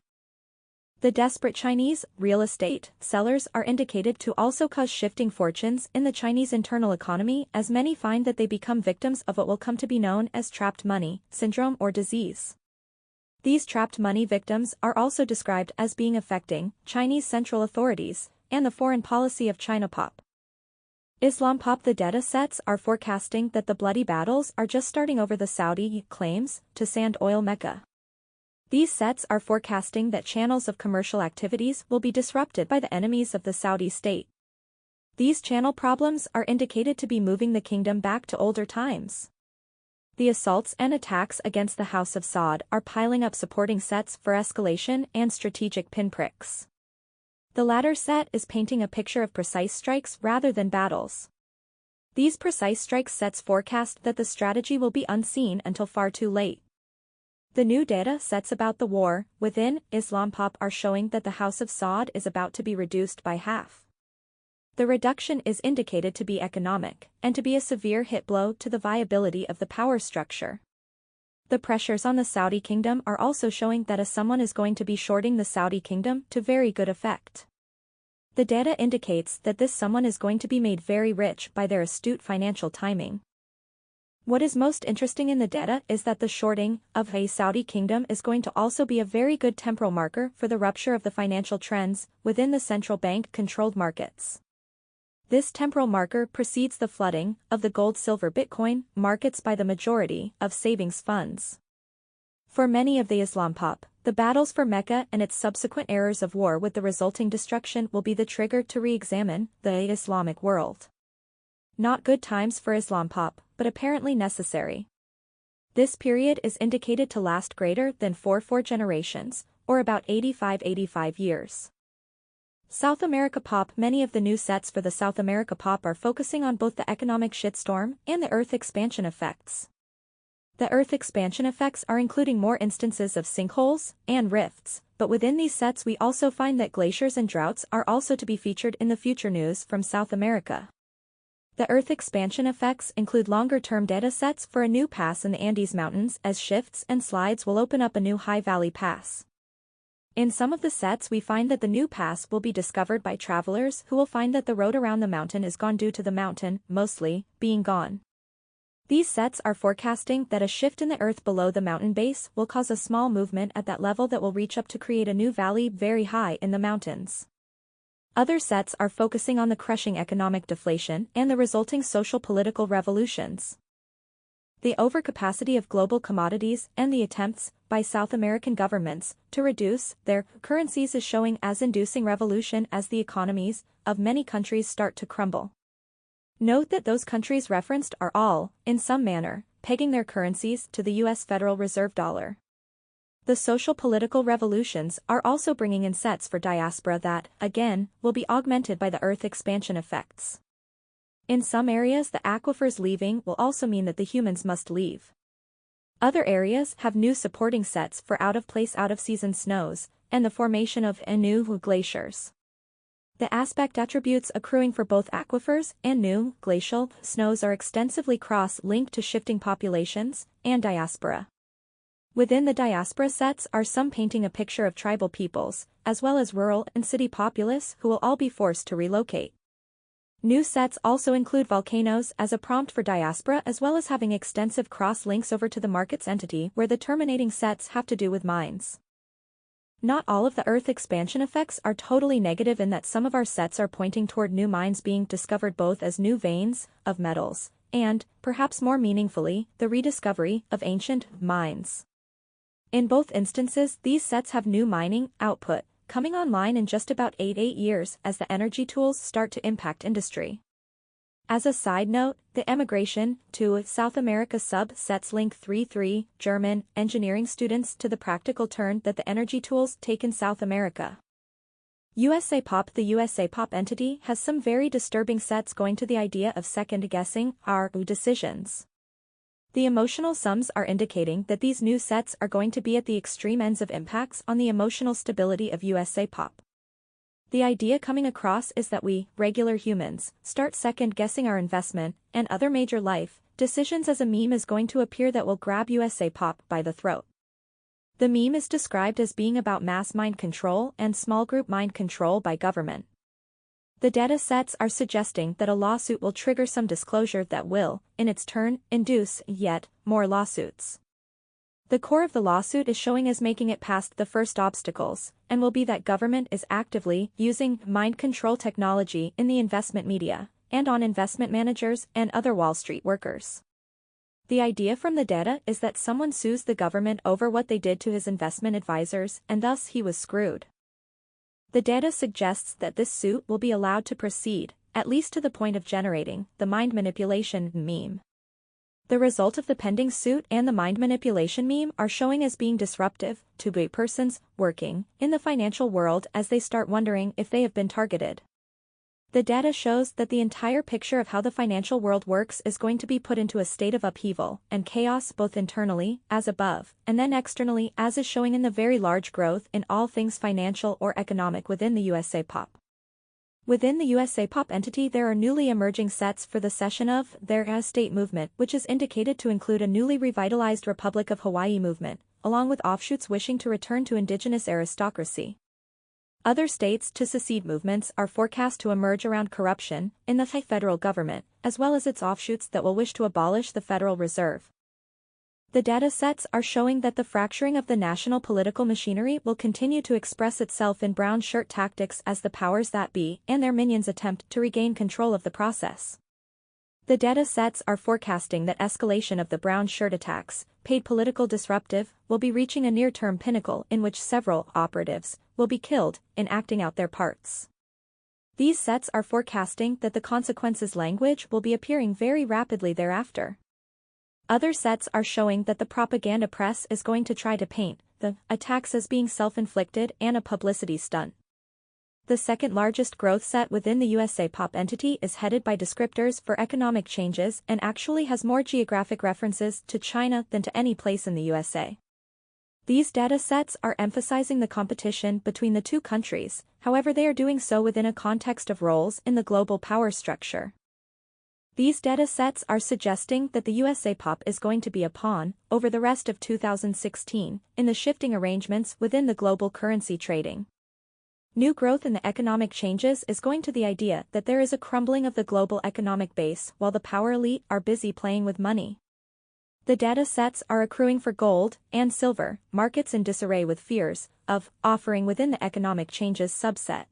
The desperate Chinese real estate sellers are indicated to also cause shifting fortunes in the Chinese internal economy as many find that they become victims of what will come to be known as trapped money syndrome or disease. These trapped money victims are also described as being affecting Chinese central authorities and the foreign policy of ChinaPop. IslamPop. The data sets are forecasting that the bloody battles are just starting over the Saudi claims to sand oil Mecca. These sets are forecasting that channels of commercial activities will be disrupted by the enemies of the Saudi state. These channel problems are indicated to be moving the kingdom back to older times. The assaults and attacks against the House of Saud are piling up supporting sets for escalation and strategic pinpricks. The latter set is painting a picture of precise strikes rather than battles. These precise strike sets forecast that the strategy will be unseen until far too late. The new data sets about the war within IslamPop are showing that the House of Saud is about to be reduced by half. The reduction is indicated to be economic, and to be a severe hit blow to the viability of the power structure. The pressures on the Saudi kingdom are also showing that someone is going to be shorting the Saudi kingdom to very good effect. The data indicates that this someone is going to be made very rich by their astute financial timing. What is most interesting in the data is that the shorting of a Saudi kingdom is going to also be a very good temporal marker for the rupture of the financial trends within the central bank-controlled markets. This temporal marker precedes the flooding of the gold-silver Bitcoin markets by the majority of savings funds. For many of the IslamPop, the battles for Mecca and its subsequent errors of war with the resulting destruction will be the trigger to re-examine the Islamic world. Not good times for IslamPop, but apparently necessary. This period is indicated to last greater than 4 generations, or about 85 years. SouthAmericaPop. Many of the new sets for the SouthAmericaPop are focusing on both the economic shitstorm and the Earth expansion effects. The Earth expansion effects are including more instances of sinkholes and rifts, but within these sets we also find that glaciers and droughts are also to be featured in the future news from South America. The Earth expansion effects include longer-term data sets for a new pass in the Andes Mountains as shifts and slides will open up a new high valley pass. In some of the sets we find that the new pass will be discovered by travelers who will find that the road around the mountain is gone due to the mountain, mostly, being gone. These sets are forecasting that a shift in the earth below the mountain base will cause a small movement at that level that will reach up to create a new valley very high in the mountains. Other sets are focusing on the crushing economic deflation and the resulting social-political revolutions. The overcapacity of global commodities and the attempts by South American governments to reduce their currencies is showing as inducing revolution as the economies of many countries start to crumble. Note that those countries referenced are all, in some manner, pegging their currencies to the U.S. Federal Reserve dollar. The social-political revolutions are also bringing in sets for diaspora that, again, will be augmented by the Earth expansion effects. In some areas the aquifers leaving will also mean that the humans must leave. Other areas have new supporting sets for out-of-place out-of-season snows, and the formation of new glaciers. The aspect attributes accruing for both aquifers and new glacial snows are extensively cross-linked to shifting populations and diaspora. Within the diaspora sets are some painting a picture of tribal peoples, as well as rural and city populace who will all be forced to relocate. New sets also include volcanoes as a prompt for diaspora as well as having extensive cross-links over to the markets entity where the terminating sets have to do with mines. Not all of the Earth expansion effects are totally negative in that some of our sets are pointing toward new mines being discovered both as new veins of metals, and, perhaps more meaningfully, the rediscovery of ancient mines. In both instances these sets have new mining output coming online in just about 8 years as the energy tools start to impact industry. As a side note, the emigration to South America sub-sets link 3 German engineering students to the practical turn that the energy tools take in South America. USAPop. The USAPop entity has some very disturbing sets going to the idea of second-guessing our decisions. The emotional sums are indicating that these new sets are going to be at the extreme ends of impacts on the emotional stability of USAPop. The idea coming across is that we, regular humans, start second-guessing our investment and other major life decisions as a meme is going to appear that will grab USAPop by the throat. The meme is described as being about mass mind control and small group mind control by government. The data sets are suggesting that a lawsuit will trigger some disclosure that will, in its turn, induce yet more lawsuits. The core of the lawsuit is showing as making it past the first obstacles, and will be that government is actively using mind control technology in the investment media, and on investment managers and other Wall Street workers. The idea from the data is that someone sues the government over what they did to his investment advisors, and thus he was screwed. The data suggests that this suit will be allowed to proceed, at least to the point of generating the mind manipulation meme. The result of the pending suit and the mind manipulation meme are showing as being disruptive to persons working in the financial world as they start wondering if they have been targeted. The data shows that the entire picture of how the financial world works is going to be put into a state of upheaval and chaos both internally, as above, and then externally as is showing in the very large growth in all things financial or economic within the USAPop. Within the USAPop entity there are newly emerging sets for the session of their state movement which is indicated to include a newly revitalized Republic of Hawaii movement, along with offshoots wishing to return to indigenous aristocracy. Other states to secede movements are forecast to emerge around corruption in the federal government, as well as its offshoots that will wish to abolish the Federal Reserve. The data sets are showing that the fracturing of the national political machinery will continue to express itself in brown shirt tactics as the powers that be and their minions attempt to regain control of the process. The data sets are forecasting that escalation of the brown shirt attacks, paid political disruptive, will be reaching a near-term pinnacle in which several operatives will be killed in acting out their parts. These sets are forecasting that the consequences language will be appearing very rapidly thereafter. Other sets are showing that the propaganda press is going to try to paint the attacks as being self-inflicted and a publicity stunt. The second largest growth set within the USAPop entity is headed by descriptors for economic changes and actually has more geographic references to China than to any place in the USA. These data sets are emphasizing the competition between the two countries, however they are doing so within a context of roles in the global power structure. These data sets are suggesting that the USAPop is going to be a pawn, over the rest of 2016, in the shifting arrangements within the global currency trading. New growth in the economic changes is going to the idea that there is a crumbling of the global economic base while the power elite are busy playing with money. The data sets are accruing for gold and silver, markets in disarray with fears of offering within the economic changes subset.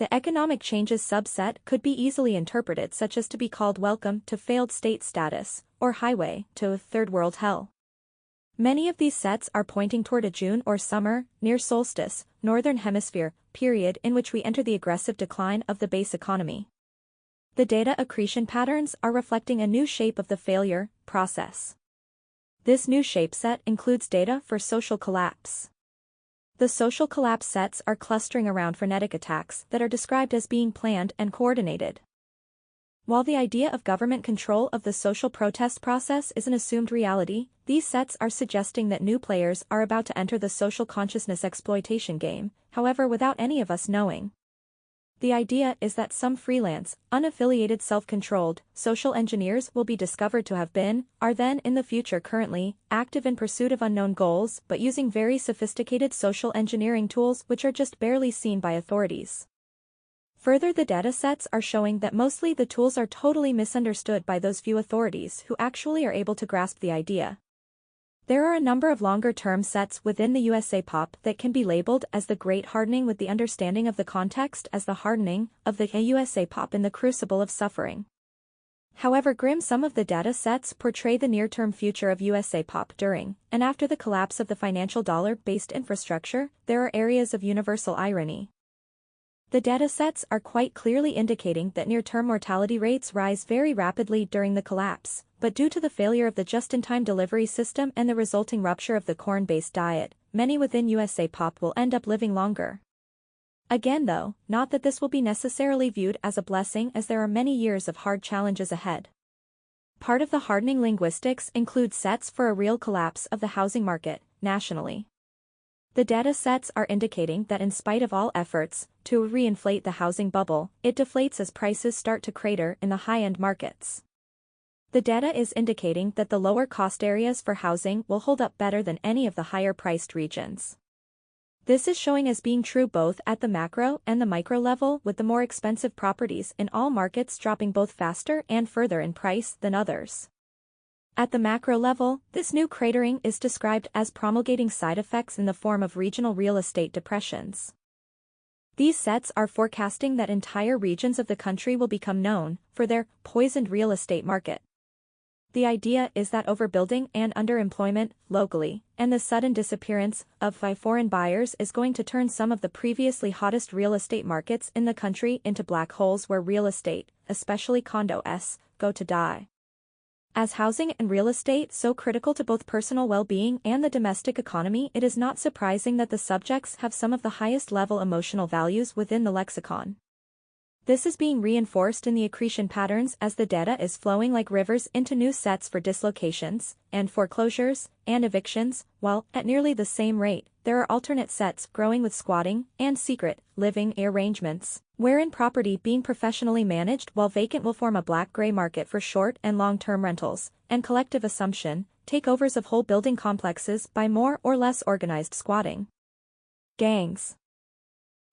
The economic changes subset could be easily interpreted such as to be called welcome to failed state status, or highway to a third world hell. Many of these sets are pointing toward a June or summer, near solstice, northern hemisphere, period in which we enter the aggressive decline of the base economy. The data accretion patterns are reflecting a new shape of the failure process. This new shape set includes data for social collapse. The social collapse sets are clustering around frenetic attacks that are described as being planned and coordinated. While the idea of government control of the social protest process is an assumed reality, these sets are suggesting that new players are about to enter the social consciousness exploitation game, however without any of us knowing. The idea is that some freelance, unaffiliated self-controlled, social engineers will be discovered to have been, are then in the future currently, active in pursuit of unknown goals but using very sophisticated social engineering tools which are just barely seen by authorities. Further, the data sets are showing that mostly the tools are totally misunderstood by those few authorities who actually are able to grasp the idea. There are a number of longer-term sets within the USAPop that can be labeled as the Great Hardening with the understanding of the context as the hardening of the USAPop in the crucible of suffering. However grim some of the data sets portray the near-term future of USAPop during and after the collapse of the financial dollar-based infrastructure, there are areas of universal irony. The data sets are quite clearly indicating that near-term mortality rates rise very rapidly during the collapse, but due to the failure of the just-in-time delivery system and the resulting rupture of the corn-based diet, many within USAPop will end up living longer. Again though, not that this will be necessarily viewed as a blessing as there are many years of hard challenges ahead. Part of the hardening linguistics includes sets for a real collapse of the housing market, nationally. The data sets are indicating that in spite of all efforts to reinflate the housing bubble, it deflates as prices start to crater in the high-end markets. The data is indicating that the lower-cost areas for housing will hold up better than any of the higher-priced regions. This is showing as being true both at the macro and the micro level, with the more expensive properties in all markets dropping both faster and further in price than others. At the macro level, this new cratering is described as promulgating side effects in the form of regional real estate depressions. These sets are forecasting that entire regions of the country will become known for their poisoned real estate market. The idea is that overbuilding and underemployment locally, and the sudden disappearance of foreign buyers is going to turn some of the previously hottest real estate markets in the country into black holes where real estate, especially condos, go to die. As housing and real estate so critical to both personal well-being and the domestic economy, it is not surprising that the subjects have some of the highest level emotional values within the lexicon. This is being reinforced in the accretion patterns as the data is flowing like rivers into new sets for dislocations, and foreclosures, and evictions, while, at nearly the same rate, there are alternate sets growing with squatting and secret living arrangements, wherein property being professionally managed while vacant will form a black-gray market for short and long-term rentals, and collective assumption, takeovers of whole building complexes by more or less organized squatting gangs.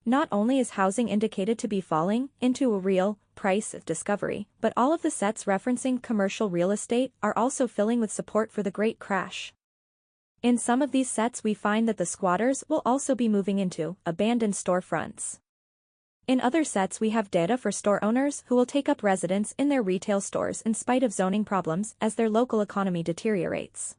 Not only is housing indicated to be falling into a real price of discovery, but all of the sets referencing commercial real estate are also filling with support for the Great Crash. In some of these sets we find that the squatters will also be moving into abandoned storefronts. In other sets we have data for store owners who will take up residence in their retail stores in spite of zoning problems as their local economy deteriorates.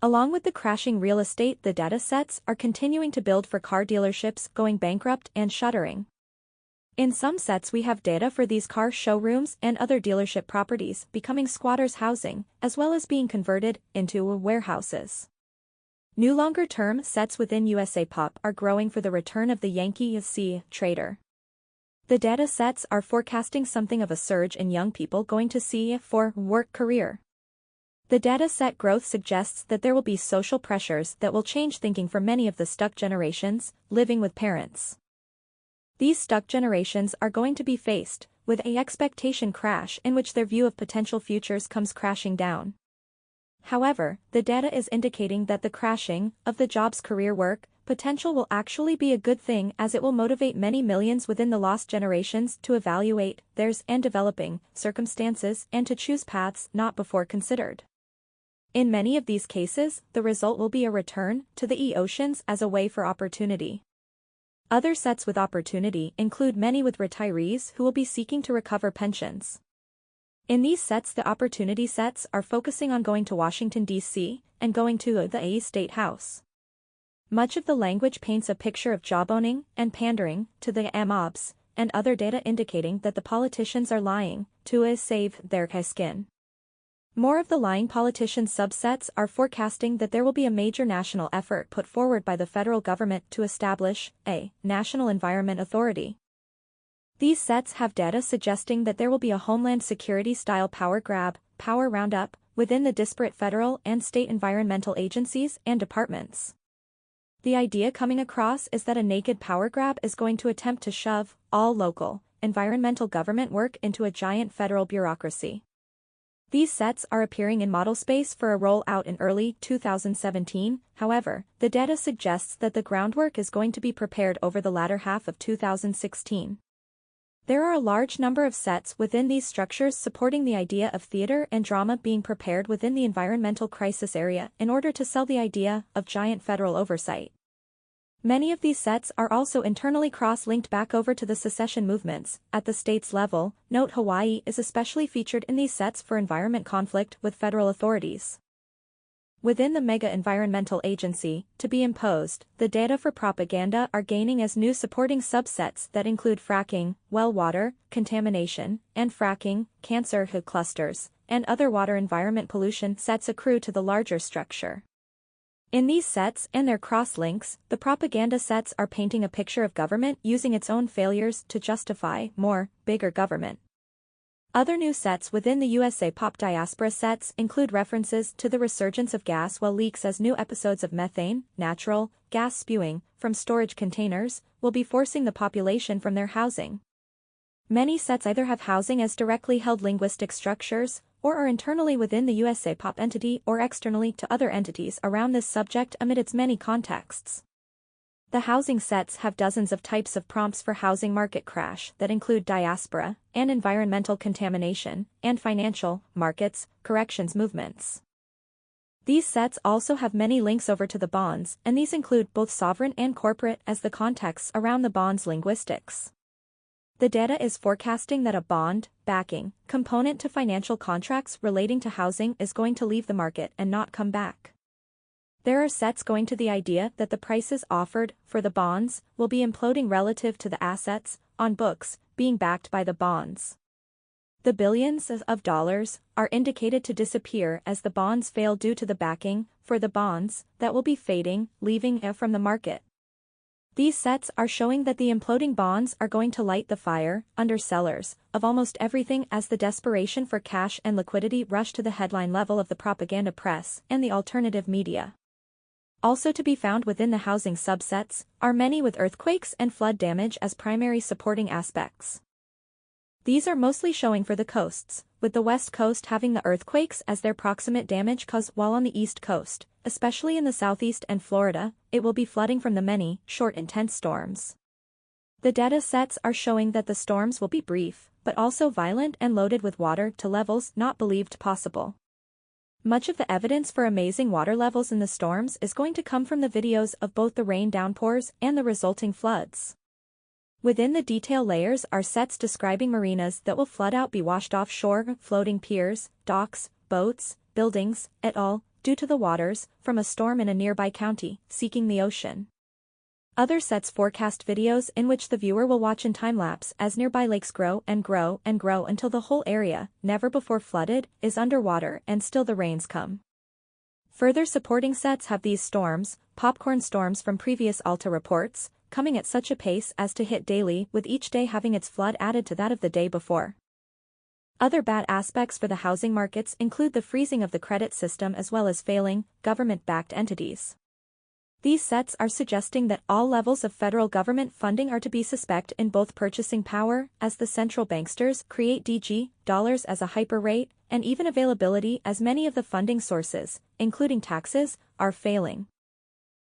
Along with the crashing real estate, the data sets are continuing to build for car dealerships going bankrupt and shuttering. In some sets we have data for these car showrooms and other dealership properties becoming squatters' housing, as well as being converted into warehouses. New longer-term sets within USAPop are growing for the return of the Yankee Sea trader. The data sets are forecasting something of a surge in young people going to sea for work career. The data set growth suggests that there will be social pressures that will change thinking for many of the stuck generations living with parents. These stuck generations are going to be faced with an expectation crash in which their view of potential futures comes crashing down. However, the data is indicating that the crashing of the jobs career work potential will actually be a good thing, as it will motivate many millions within the lost generations to evaluate theirs and developing circumstances and to choose paths not before considered. In many of these cases, the result will be a return to the oceans as a way for opportunity. Other sets with opportunity include many with retirees who will be seeking to recover pensions. In these sets, the opportunity sets are focusing on going to Washington, D.C., and going to the State House. Much of the language paints a picture of job owning and pandering to the mobs, and other data indicating that the politicians are lying to save their skin. More of the lying politician subsets are forecasting that there will be a major national effort put forward by the federal government to establish a National Environment Authority. These sets have data suggesting that there will be a Homeland Security-style power grab, power roundup, within the disparate federal and state environmental agencies and departments. The idea coming across is that a naked power grab is going to attempt to shove all local, environmental government work into a giant federal bureaucracy. These sets are appearing in model space for a rollout in early 2017, however, the data suggests that the groundwork is going to be prepared over the latter half of 2016. There are a large number of sets within these structures supporting the idea of theater and drama being prepared within the environmental crisis area in order to sell the idea of giant federal oversight. Many of these sets are also internally cross-linked back over to the secession movements. At the states level, note Hawaii is especially featured in these sets for environment conflict with federal authorities. Within the mega environmental agency to be imposed, the data for propaganda are gaining as new supporting subsets that include fracking, well water, contamination, and fracking, cancer clusters, and other water environment pollution sets accrue to the larger structure. In these sets and their cross-links, the propaganda sets are painting a picture of government using its own failures to justify more, bigger government. Other new sets within the USAPop diaspora sets include references to the resurgence of gas well leaks, as new episodes of methane, natural gas spewing from storage containers, will be forcing the population from their housing. Many sets either have housing as directly held linguistic structures, or are internally within the USAPop entity or externally to other entities around this subject amid its many contexts. The housing sets have dozens of types of prompts for housing market crash that include diaspora, and environmental contamination, and financial, markets, corrections movements. These sets also have many links over to the bonds, and these include both sovereign and corporate as the contexts around the bonds linguistics. The data is forecasting that a bond backing component to financial contracts relating to housing is going to leave the market and not come back. There are sets going to the idea that the prices offered for the bonds will be imploding relative to the assets on books being backed by the bonds. The billions of dollars are indicated to disappear as the bonds fail due to the backing for the bonds that will be fading, leaving from the market. These sets are showing that the imploding bonds are going to light the fire under sellers of almost everything as the desperation for cash and liquidity rush to the headline level of the propaganda press and the alternative media. Also to be found within the housing subsets are many with earthquakes and flood damage as primary supporting aspects. These are mostly showing for the coasts, with the west coast having the earthquakes as their proximate damage cause, while on the east coast, especially in the southeast and Florida, it will be flooding from the many, short intense storms. The data sets are showing that the storms will be brief, but also violent and loaded with water to levels not believed possible. Much of the evidence for amazing water levels in the storms is going to come from the videos of both the rain downpours and the resulting floods. Within the detail layers are sets describing marinas that will flood out, be washed offshore, floating piers, docks, boats, buildings, et al., due to the waters from a storm in a nearby county, seeking the ocean. Other sets forecast videos in which the viewer will watch in time-lapse as nearby lakes grow and grow and grow until the whole area, never before flooded, is underwater and still the rains come. Further supporting sets have these storms, popcorn storms from previous Alta Reports, coming at such a pace as to hit daily, with each day having its flood added to that of the day before. Other bad aspects for the housing markets include the freezing of the credit system as well as failing, government-backed entities. These sets are suggesting that all levels of federal government funding are to be suspect in both purchasing power, as the central banksters create DG, dollars as a hyper rate, and even availability as many of the funding sources, including taxes, are failing.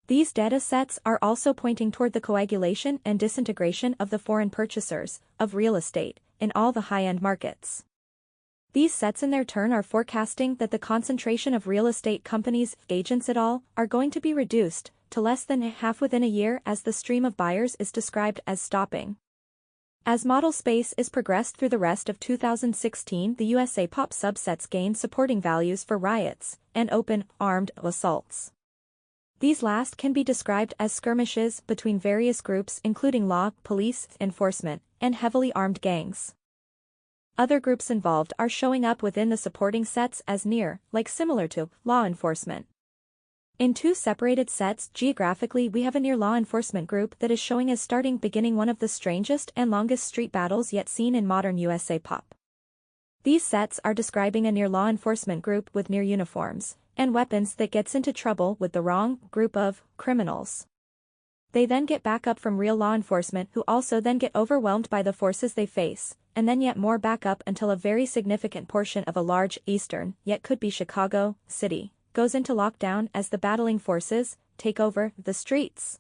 These data sets are also pointing toward the coagulation and disintegration of the foreign purchasers of real estate in all the high-end markets. These sets in their turn are forecasting that the concentration of real estate companies, agents et al., are going to be reduced to less than half within a year as the stream of buyers is described as stopping. As model space is progressed through the rest of 2016, the USAPop subsets gain supporting values for riots and open, armed assaults. These last can be described as skirmishes between various groups including law, police, enforcement, and heavily armed gangs. Other groups involved are showing up within the supporting sets as near, like similar to, law enforcement. In two separated sets geographically we have a near law enforcement group that is showing as beginning one of the strangest and longest street battles yet seen in modern USAPop. These sets are describing a near law enforcement group with near uniforms and weapons that gets into trouble with the wrong group of criminals. They then get backup from real law enforcement who also then get overwhelmed by the forces they face, and then yet more backup until a very significant portion of a large eastern, yet could be Chicago, city, goes into lockdown as the battling forces take over the streets.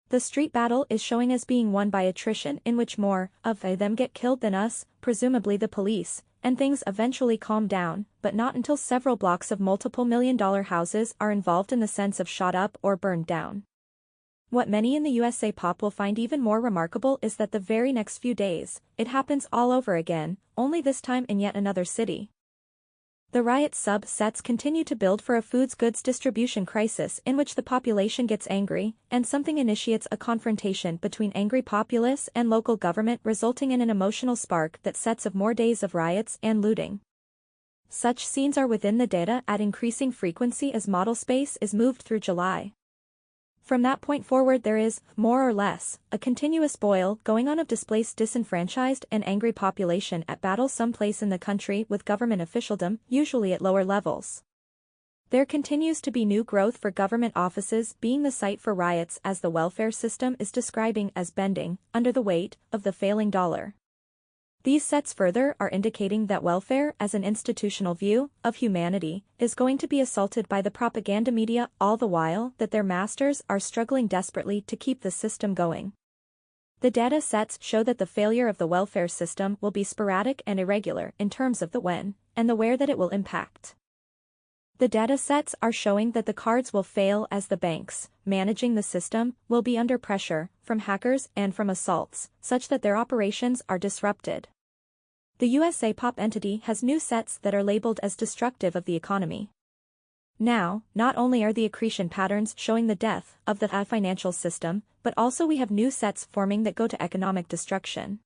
The street battle is showing as being won by attrition in which more of them get killed than us, presumably the police, and things eventually calm down, but not until several blocks of multiple million-dollar houses are involved in the sense of shot up or burned down. What many in the USAPop will find even more remarkable is that the very next few days, it happens all over again, only this time in yet another city. The riot sub-sets continue to build for a goods distribution crisis in which the population gets angry, and something initiates a confrontation between angry populace and local government resulting in an emotional spark that sets of more days of riots and looting. Such scenes are within the data at increasing frequency as model space is moved through July. From that point forward there is, more or less, a continuous boil going on of displaced, disenfranchised and angry population at battle someplace in the country with government officialdom, usually at lower levels. There continues to be new growth for government offices being the site for riots as the welfare system is describing as bending under the weight of the failing dollar. These sets further are indicating that welfare as an institutional view of humanity is going to be assaulted by the propaganda media all the while that their masters are struggling desperately to keep the system going. The data sets show that the failure of the welfare system will be sporadic and irregular in terms of the when and the where that it will impact. The data sets are showing that the cards will fail as the banks, managing the system, will be under pressure from hackers and from assaults, such that their operations are disrupted. The USAPop entity has new sets that are labeled as destructive of the economy. Now, not only are the accretion patterns showing the death of the financial system, but also we have new sets forming that go to economic destruction.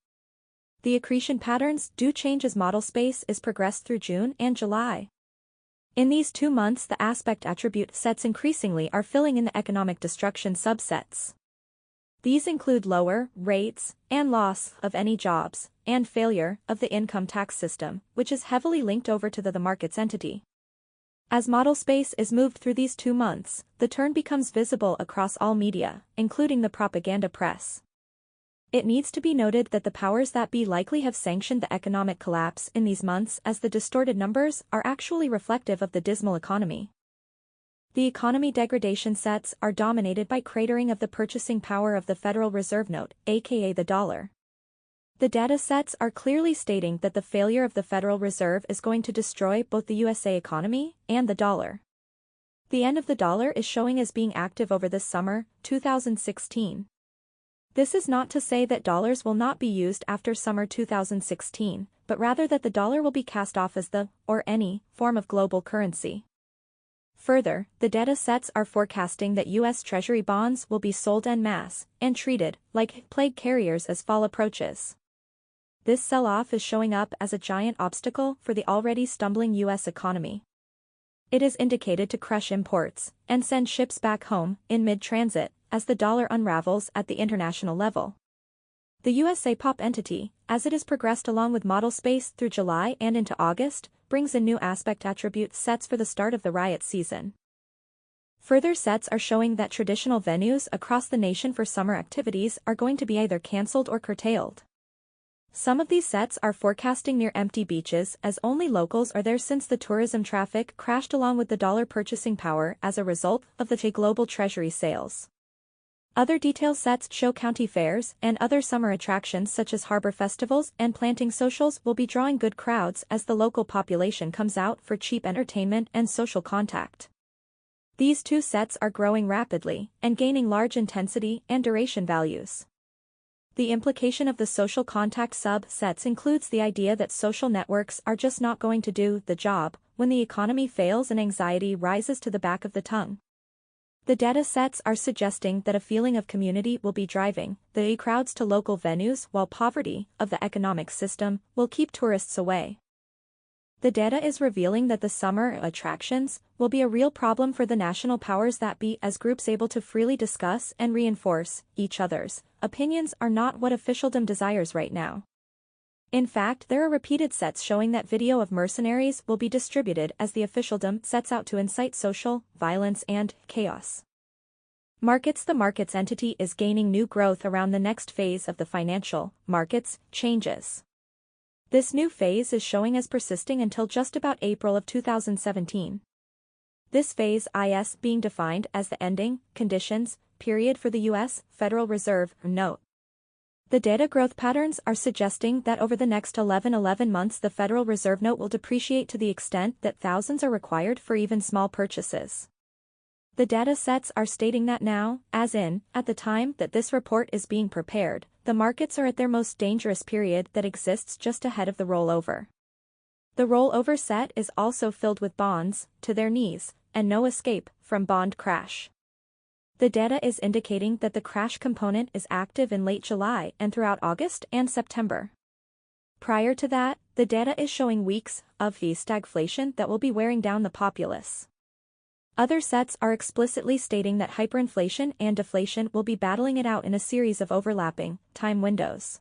The accretion patterns do change as model space is progressed through June and July. In these 2 months the aspect attribute sets increasingly are filling in the economic destruction subsets. These include lower rates and loss of any jobs, and failure of the income tax system, which is heavily linked over to the markets entity. As model space is moved through these 2 months, the turn becomes visible across all media, including the propaganda press. It needs to be noted that the powers that be likely have sanctioned the economic collapse in these months as the distorted numbers are actually reflective of the dismal economy. The economy degradation sets are dominated by cratering of the purchasing power of the Federal Reserve Note, aka the dollar. The data sets are clearly stating that the failure of the Federal Reserve is going to destroy both the USA economy and the dollar. The end of the dollar is showing as being active over this summer, 2016. This is not to say that dollars will not be used after summer 2016, but rather that the dollar will be cast off as the, or any, form of global currency. Further, the data sets are forecasting that U.S. Treasury bonds will be sold en masse and treated like plague carriers as fall approaches. This sell-off is showing up as a giant obstacle for the already stumbling U.S. economy. It is indicated to crush imports and send ships back home in mid-transit as the dollar unravels at the international level. The USAPop entity, as it has progressed along with model space through July and into August, brings in new aspect attribute sets for the start of the riot season. Further sets are showing that traditional venues across the nation for summer activities are going to be either cancelled or curtailed. Some of these sets are forecasting near empty beaches as only locals are there since the tourism traffic crashed along with the dollar purchasing power as a result of the global treasury sales. Other detail sets show county fairs and other summer attractions such as harbor festivals and planting socials will be drawing good crowds as the local population comes out for cheap entertainment and social contact. These two sets are growing rapidly and gaining large intensity and duration values. The implication of the social contact sub-sets includes the idea that social networks are just not going to do the job when the economy fails and anxiety rises to the back of the tongue. The data sets are suggesting that a feeling of community will be driving the crowds to local venues while poverty of the economic system will keep tourists away. The data is revealing that the summer attractions will be a real problem for the national powers that be as groups able to freely discuss and reinforce each other's opinions are not what officialdom desires right now. In fact, there are repeated sets showing that video of mercenaries will be distributed as the officialdom sets out to incite social violence and chaos. Markets. The markets entity is gaining new growth around the next phase of the financial markets changes. This new phase is showing as persisting until just about April of 2017. This phase is being defined as the ending conditions period for the U.S. Federal Reserve note. The data growth patterns are suggesting that over the next 11 months the Federal Reserve note will depreciate to the extent that thousands are required for even small purchases. The data sets are stating that now, as in, at the time that this report is being prepared, the markets are at their most dangerous period that exists just ahead of the rollover. The rollover set is also filled with bonds, to their knees, and no escape from bond crash. The data is indicating that the crash component is active in late July and throughout August and September. Prior to that, the data is showing weeks of stagflation that will be wearing down the populace. Other sets are explicitly stating that hyperinflation and deflation will be battling it out in a series of overlapping time windows.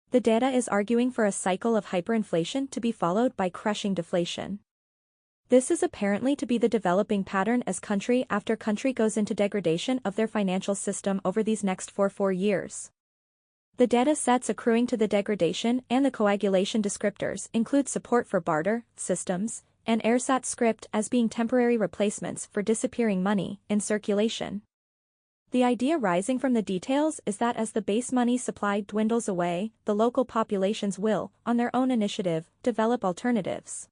The data is arguing for a cycle of hyperinflation to be followed by crushing deflation. This is apparently to be the developing pattern as country after country goes into degradation of their financial system over these next 4 years. The data sets accruing to the degradation and the coagulation descriptors include support for barter systems and ersatz script as being temporary replacements for disappearing money in circulation. The idea rising from the details is that as the base money supply dwindles away, the local populations will, on their own initiative, develop alternatives.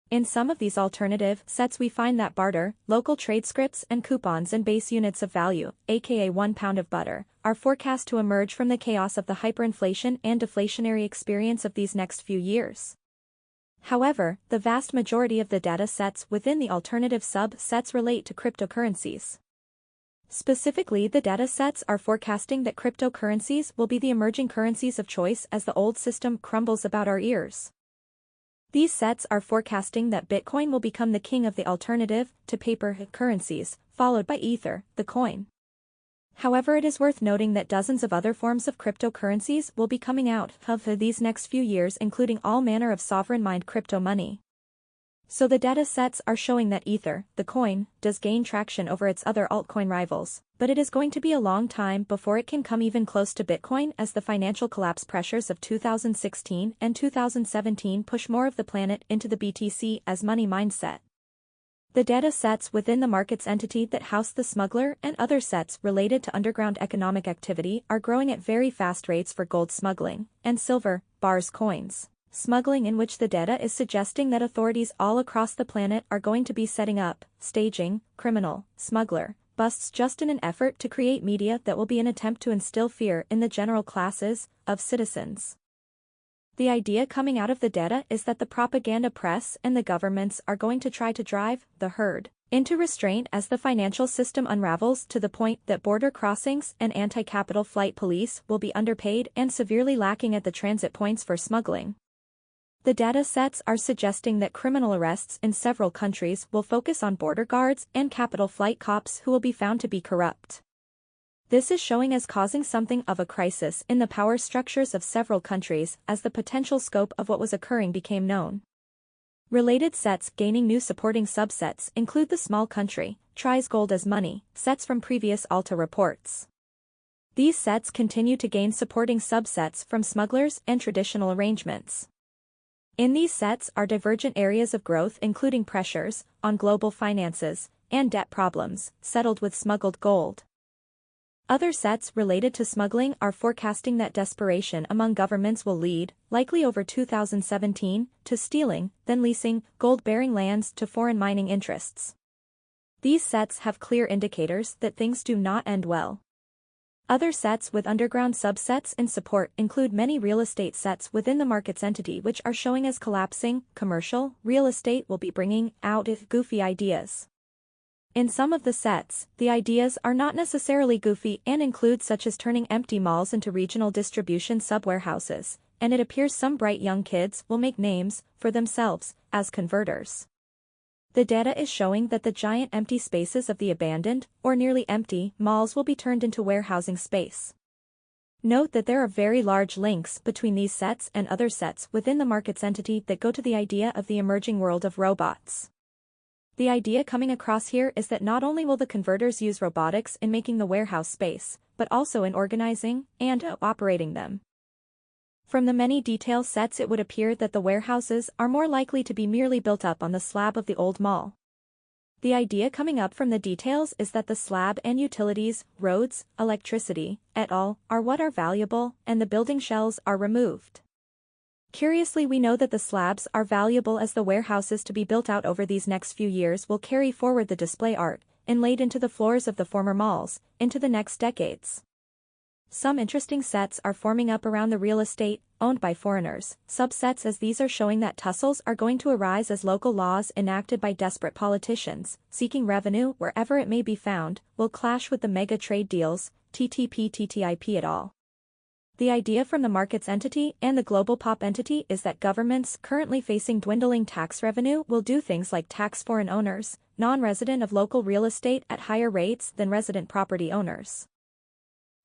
In some of these alternative sets we find that barter, local trade scripts and coupons and base units of value, aka 1 pound of butter, are forecast to emerge from the chaos of the hyperinflation and deflationary experience of these next few years. However, the vast majority of the data sets within the alternative sub-sets relate to cryptocurrencies. Specifically, the data sets are forecasting that cryptocurrencies will be the emerging currencies of choice as the old system crumbles about our ears. These sets are forecasting that Bitcoin will become the king of the alternative to paper currencies, followed by Ether, the coin. However, it is worth noting that dozens of other forms of cryptocurrencies will be coming out of these next few years, including all manner of sovereign-mined crypto money. So the data sets are showing that Ether, the coin, does gain traction over its other altcoin rivals, but it is going to be a long time before it can come even close to Bitcoin as the financial collapse pressures of 2016 and 2017 push more of the planet into the BTC as money mindset. The data sets within the market's entity that house the smuggler and other sets related to underground economic activity are growing at very fast rates for gold smuggling and silver, bars coins. Smuggling in which the data is suggesting that authorities all across the planet are going to be setting up, staging, criminal, smuggler, busts just in an effort to create media that will be an attempt to instill fear in the general classes of citizens. The idea coming out of the data is that the propaganda press and the governments are going to try to drive the herd into restraint as the financial system unravels to the point that border crossings and anti-capital flight police will be underpaid and severely lacking at the transit points for smuggling. The data sets are suggesting that criminal arrests in several countries will focus on border guards and capital flight cops who will be found to be corrupt. This is showing as causing something of a crisis in the power structures of several countries as the potential scope of what was occurring became known. Related sets gaining new supporting subsets include the small country, tries gold as money, sets from previous Alta Reports. These sets continue to gain supporting subsets from smugglers and traditional arrangements. In these sets are divergent areas of growth including pressures on global finances and debt problems settled with smuggled gold. Other sets related to smuggling are forecasting that desperation among governments will lead, likely over 2017, to stealing, then leasing, gold-bearing lands to foreign mining interests. These sets have clear indicators that things do not end well. Other sets with underground subsets in support include many real estate sets within the market's entity which are showing as collapsing. Commercial real estate will be bringing out goofy ideas. In some of the sets, the ideas are not necessarily goofy and include such as turning empty malls into regional distribution sub-warehouses, and it appears some bright young kids will make names for themselves as converters. The data is showing that the giant empty spaces of the abandoned, or nearly empty, malls will be turned into warehousing space. Note that there are very large links between these sets and other sets within the market's entity that go to the idea of the emerging world of robots. The idea coming across here is that not only will the converters use robotics in making the warehouse space, but also in organizing and operating them. From the many detail sets it would appear that the warehouses are more likely to be merely built up on the slab of the old mall. The idea coming up from the details is that the slab and utilities, roads, electricity, et al., are what are valuable, and the building shells are removed. Curiously, we know that the slabs are valuable as the warehouses to be built out over these next few years will carry forward the display art, inlaid into the floors of the former malls, into the next decades. Some interesting sets are forming up around the real estate, owned by foreigners, subsets as these are showing that tussles are going to arise as local laws enacted by desperate politicians, seeking revenue wherever it may be found, will clash with the mega trade deals, TTP TTIP et al. The idea from the markets entity and the GlobalPop entity is that governments currently facing dwindling tax revenue will do things like tax foreign owners, non-resident of local real estate at higher rates than resident property owners.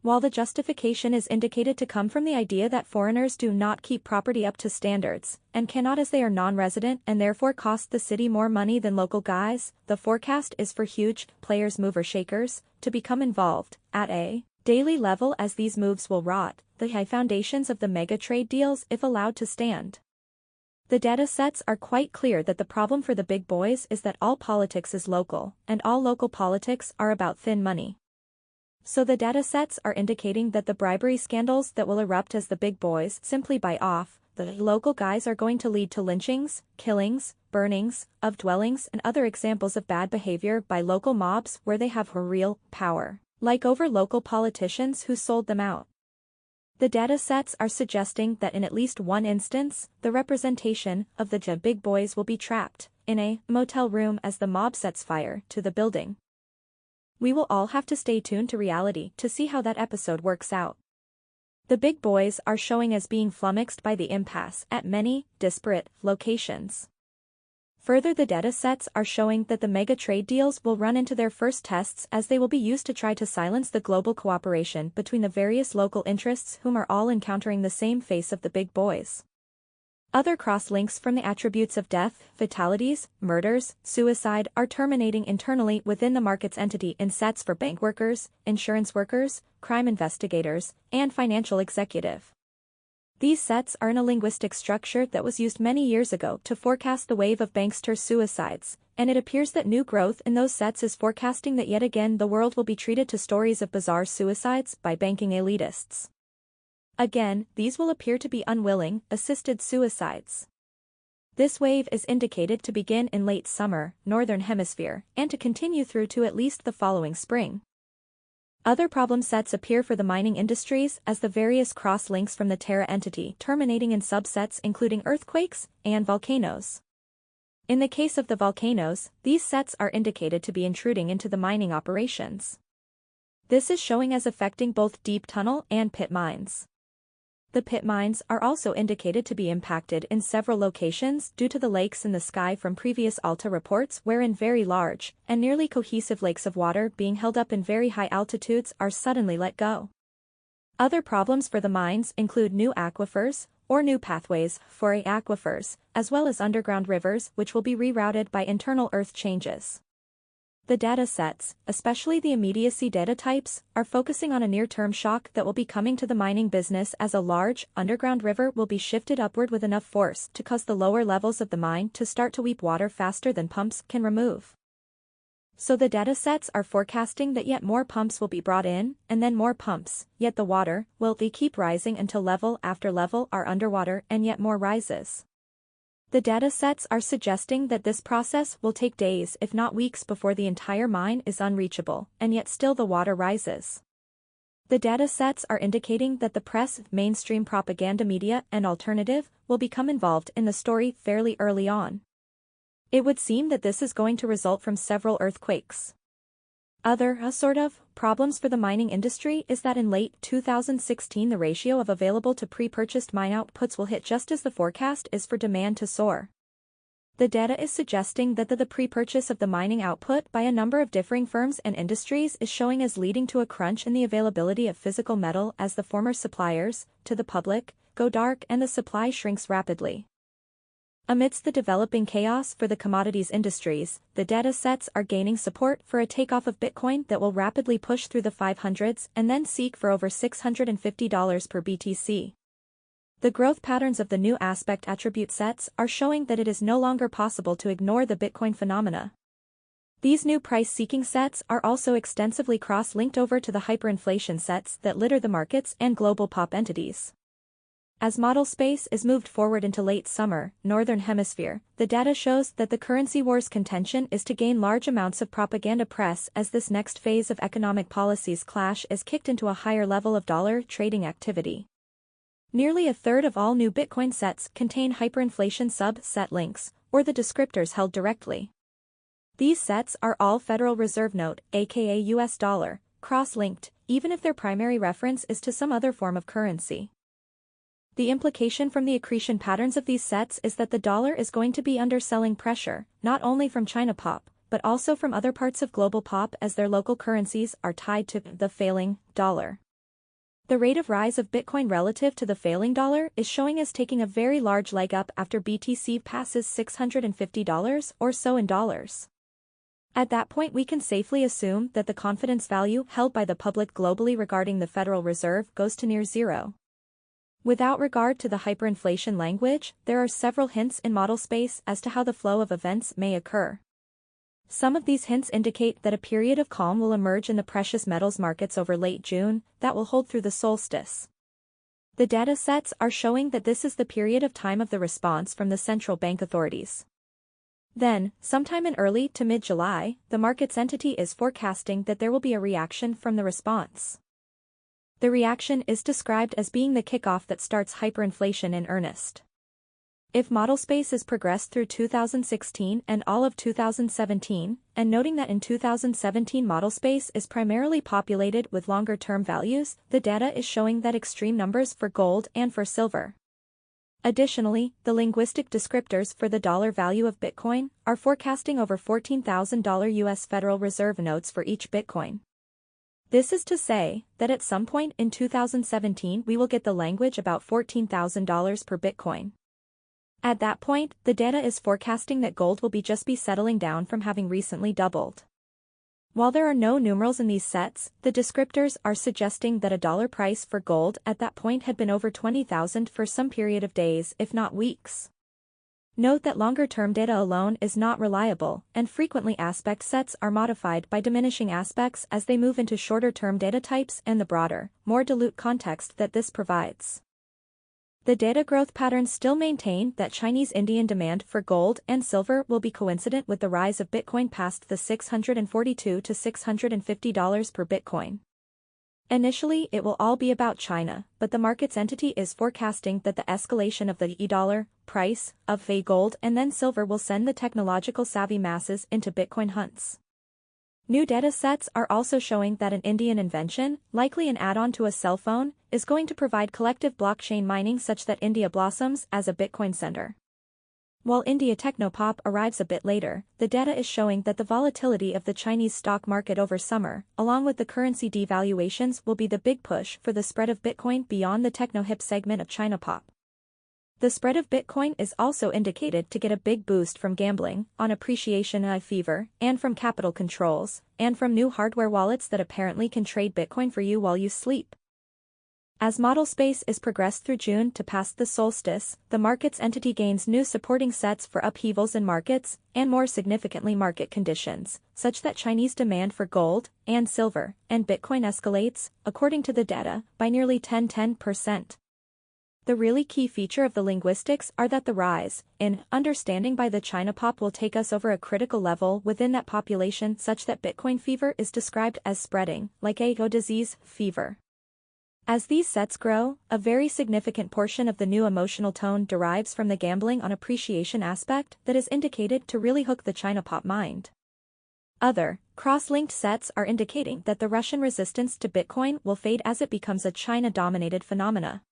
While the justification is indicated to come from the idea that foreigners do not keep property up to standards, and cannot as they are non-resident and therefore cost the city more money than local guys, the forecast is for huge players mover shakers to become involved at a daily level as these moves will rot the high foundations of the mega trade deals if allowed to stand. The data sets are quite clear that the problem for the big boys is that all politics is local, and all local politics are about thin money. So the data sets are indicating that the bribery scandals that will erupt as the big boys simply buy off the local guys are going to lead to lynchings, killings, burnings of dwellings and other examples of bad behavior by local mobs where they have real power, like over local politicians who sold them out. The data sets are suggesting that in at least one instance, the representation of the big boys will be trapped in a motel room as the mob sets fire to the building. We will all have to stay tuned to reality to see how that episode works out. The big boys are showing as being flummoxed by the impasse at many disparate locations. Further, the data sets are showing that the mega trade deals will run into their first tests as they will be used to try to silence the global cooperation between the various local interests whom are all encountering the same face of the big boys. Other cross-links from the attributes of death, fatalities, murders, suicide are terminating internally within the market's entity in sets for bank workers, insurance workers, crime investigators, and financial executive. These sets are in a linguistic structure that was used many years ago to forecast the wave of bankster suicides, and it appears that new growth in those sets is forecasting that yet again the world will be treated to stories of bizarre suicides by banking elitists. Again, these will appear to be unwilling, assisted suicides. This wave is indicated to begin in late summer, Northern Hemisphere, and to continue through to at least the following spring. Other problem sets appear for the mining industries as the various cross-links from the Terra entity terminating in subsets including earthquakes and volcanoes. In the case of the volcanoes, these sets are indicated to be intruding into the mining operations. This is showing as affecting both deep tunnel and pit mines. The pit mines are also indicated to be impacted in several locations due to the lakes in the sky from previous Alta reports wherein very large and nearly cohesive lakes of water being held up in very high altitudes are suddenly let go. Other problems for the mines include new aquifers, or new pathways for aquifers, as well as underground rivers which will be rerouted by internal earth changes. The data sets, especially the immediacy data types, are focusing on a near-term shock that will be coming to the mining business as a large, underground river will be shifted upward with enough force to cause the lower levels of the mine to start to weep water faster than pumps can remove. So the data sets are forecasting that yet more pumps will be brought in, and then more pumps, yet the water will keep rising until level after level are underwater and yet more rises. The data sets are suggesting that this process will take days if not weeks before the entire mine is unreachable, and yet still the water rises. The data sets are indicating that the press, mainstream propaganda media and alternative will become involved in the story fairly early on. It would seem that this is going to result from several earthquakes. Other problems for the mining industry is that in late 2016 the ratio of available to pre-purchased mine outputs will hit just as the forecast is for demand to soar. The data is suggesting that the pre-purchase of the mining output by a number of differing firms and industries is showing as leading to a crunch in the availability of physical metal as the former suppliers, to the public, go dark and the supply shrinks rapidly. Amidst the developing chaos for the commodities industries, the data sets are gaining support for a takeoff of Bitcoin that will rapidly push through the 500s and then seek for over $650 per BTC. The growth patterns of the new aspect attribute sets are showing that it is no longer possible to ignore the Bitcoin phenomena. These new price-seeking sets are also extensively cross-linked over to the hyperinflation sets that litter the markets and GlobalPop entities. As model space is moved forward into late summer, Northern Hemisphere, the data shows that the currency war's contention is to gain large amounts of propaganda press as this next phase of economic policies clash is kicked into a higher level of dollar trading activity. Nearly a third of all new Bitcoin sets contain hyperinflation sub-set links, or the descriptors held directly. These sets are all Federal Reserve Note, aka US dollar, cross-linked, even if their primary reference is to some other form of currency. The implication from the accretion patterns of these sets is that the dollar is going to be under selling pressure, not only from ChinaPop, but also from other parts of GlobalPop as their local currencies are tied to the failing dollar. The rate of rise of Bitcoin relative to the failing dollar is showing as taking a very large leg up after BTC passes $650 or so in dollars. At that point we can safely assume that the confidence value held by the public globally regarding the Federal Reserve goes to near zero. Without regard to the hyperinflation language, there are several hints in model space as to how the flow of events may occur. Some of these hints indicate that a period of calm will emerge in the precious metals markets over late June, that will hold through the solstice. The data sets are showing that this is the period of time of the response from the central bank authorities. Then, sometime in early to mid-July, the market's entity is forecasting that there will be a reaction from the response. The reaction is described as being the kickoff that starts hyperinflation in earnest. If model space is progressed through 2016 and all of 2017, and noting that in 2017 model space is primarily populated with longer-term values, the data is showing that extreme numbers for gold and for silver. Additionally, the linguistic descriptors for the dollar value of Bitcoin are forecasting over $14,000 US Federal Reserve notes for each Bitcoin. This is to say, that at some point in 2017 we will get the language about $14,000 per Bitcoin. At that point, the data is forecasting that gold will just be settling down from having recently doubled. While there are no numerals in these sets, the descriptors are suggesting that a dollar price for gold at that point had been over $20,000 for some period of days if not weeks. Note that longer-term data alone is not reliable, and frequently aspect sets are modified by diminishing aspects as they move into shorter-term data types and the broader, more dilute context that this provides. The data growth patterns still maintain that Chinese Indian demand for gold and silver will be coincident with the rise of Bitcoin past the $642 to $650 per Bitcoin. Initially, it will all be about China, but the market's entity is forecasting that the escalation of the $E price of gold and then silver will send the technological savvy masses into Bitcoin hunts. New data sets are also showing that an Indian invention, likely an add-on to a cell phone, is going to provide collective blockchain mining such that India blossoms as a Bitcoin center. While India TechnoPop arrives a bit later, the data is showing that the volatility of the Chinese stock market over summer, along with the currency devaluations, will be the big push for the spread of Bitcoin beyond the techno-hip segment of ChinaPop. The spread of Bitcoin is also indicated to get a big boost from gambling, on appreciation fever, and from capital controls, and from new hardware wallets that apparently can trade Bitcoin for you while you sleep. As model space is progressed through June to past the solstice, the market's entity gains new supporting sets for upheavals in markets, and more significantly market conditions, such that Chinese demand for gold, and silver, and Bitcoin escalates, according to the data, by nearly 10%. The really key feature of the linguistics are that the rise in understanding by the ChinaPop will take us over a critical level within that population such that Bitcoin fever is described as spreading, like a disease fever. As these sets grow, a very significant portion of the new emotional tone derives from the gambling on appreciation aspect that is indicated to really hook the ChinaPop mind. Other, cross-linked sets are indicating that the Russian resistance to Bitcoin will fade as it becomes a China-dominated phenomena.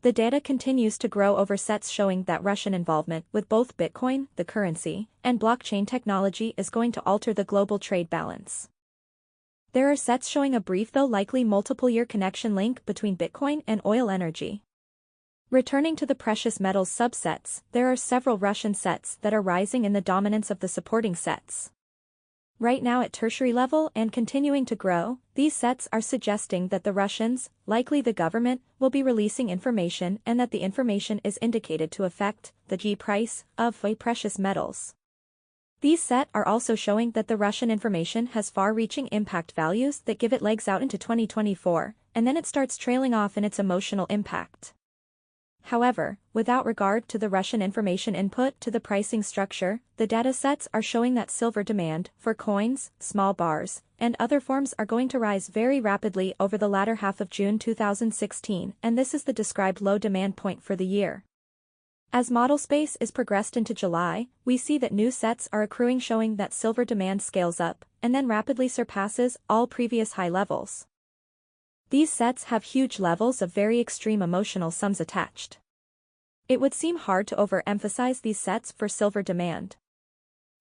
The data continues to grow over sets showing that Russian involvement with both Bitcoin, the currency, and blockchain technology is going to alter the global trade balance. There are sets showing a brief though likely multiple-year connection link between Bitcoin and oil energy. Returning to the precious metals subsets, there are several Russian sets that are rising in the dominance of the supporting sets. Right now at tertiary level and continuing to grow, these sets are suggesting that the Russians, likely the government, will be releasing information and that the information is indicated to affect the price of precious metals. These sets are also showing that the Russian information has far-reaching impact values that give it legs out into 2024, and then it starts trailing off in its emotional impact. However, without regard to the Russian information input to the pricing structure, the datasets are showing that silver demand for coins, small bars, and other forms are going to rise very rapidly over the latter half of June 2016, and this is the described low demand point for the year. As model space is progressed into July, we see that new sets are accruing showing that silver demand scales up, and then rapidly surpasses all previous high levels. These sets have huge levels of very extreme emotional sums attached. It would seem hard to overemphasize these sets for silver demand.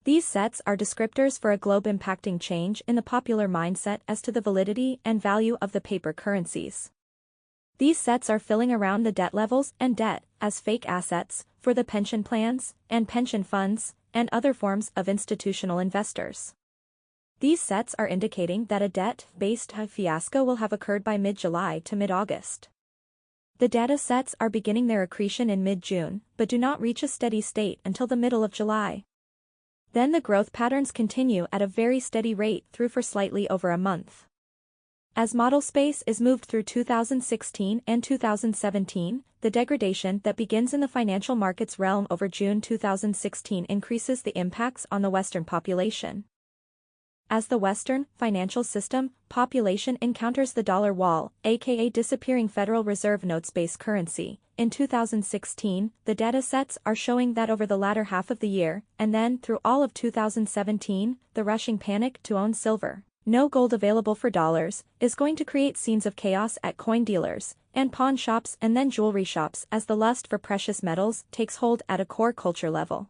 These sets are descriptors for a globe-impacting change in the popular mindset as to the validity and value of the paper currencies. These sets are filling around the debt levels and debt as fake assets for the pension plans and pension funds and other forms of institutional investors. These sets are indicating that a debt-based fiasco will have occurred by mid-July to mid-August. The data sets are beginning their accretion in mid-June, but do not reach a steady state until the middle of July. Then the growth patterns continue at a very steady rate through for slightly over a month. As model space is moved through 2016 and 2017, the degradation that begins in the financial markets realm over June 2016 increases the impacts on the Western population. As the Western financial system population encounters the dollar wall, aka disappearing Federal Reserve notes-based currency, in 2016, the datasets are showing that over the latter half of the year, and then through all of 2017, the rushing panic to own silver, no gold available for dollars, is going to create scenes of chaos at coin dealers, and pawn shops and then jewelry shops as the lust for precious metals takes hold at a core culture level.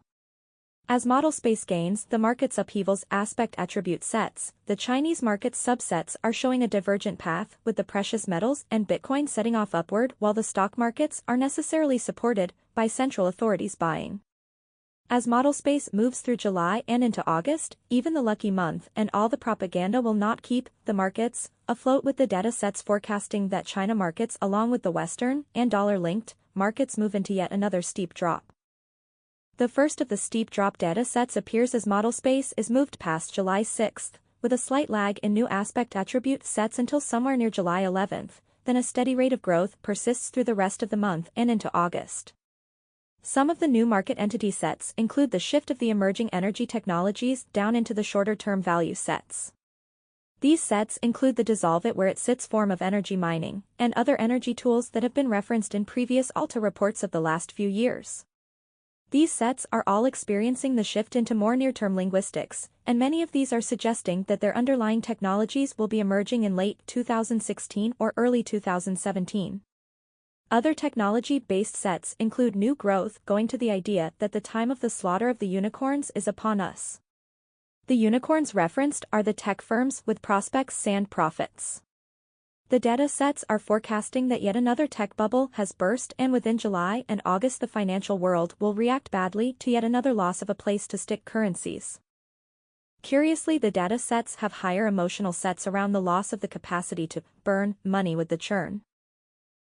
As model space gains the market's upheavals aspect attribute sets, the Chinese market's subsets are showing a divergent path with the precious metals and Bitcoin setting off upward while the stock markets are necessarily supported by central authorities buying. As model space moves through July and into August, even the lucky month and all the propaganda will not keep the markets afloat with the data sets forecasting that China markets along with the Western and dollar-linked markets move into yet another steep drop. The first of the steep drop data sets appears as model space is moved past July 6th, with a slight lag in new aspect attribute sets until somewhere near July 11th, then a steady rate of growth persists through the rest of the month and into August. Some of the new market entity sets include the shift of the emerging energy technologies down into the shorter-term value sets. These sets include the dissolve it where it sits form of energy mining, and other energy tools that have been referenced in previous Alta reports of the last few years. These sets are all experiencing the shift into more near-term linguistics, and many of these are suggesting that their underlying technologies will be emerging in late 2016 or early 2017. Other technology-based sets include new growth going to the idea that the time of the slaughter of the unicorns is upon us. The unicorns referenced are the tech firms with prospects and profits. The data sets are forecasting that yet another tech bubble has burst, and within July and August the financial world will react badly to yet another loss of a place to stick currencies. Curiously, the data sets have higher emotional sets around the loss of the capacity to burn money with the churn.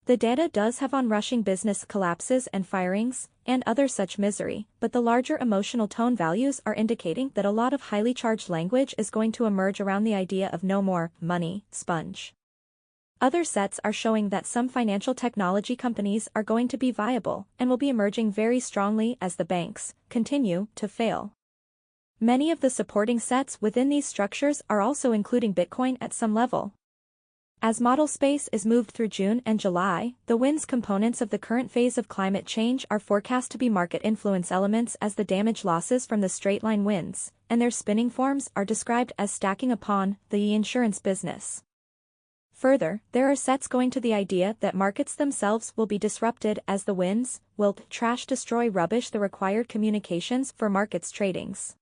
The data does have on-rushing business collapses and firings, and other such misery, but the larger emotional tone values are indicating that a lot of highly charged language is going to emerge around the idea of no more money sponge. Other sets are showing that some financial technology companies are going to be viable and will be emerging very strongly as the banks continue to fail. Many of the supporting sets within these structures are also including Bitcoin at some level. As model space is moved through June and July, the winds components of the current phase of climate change are forecast to be market influence elements as the damage losses from the straight-line winds, and their spinning forms are described as stacking upon the insurance business. Further, there are sets going to the idea that markets themselves will be disrupted as the winds will destroy rubbish the required communications for markets tradings.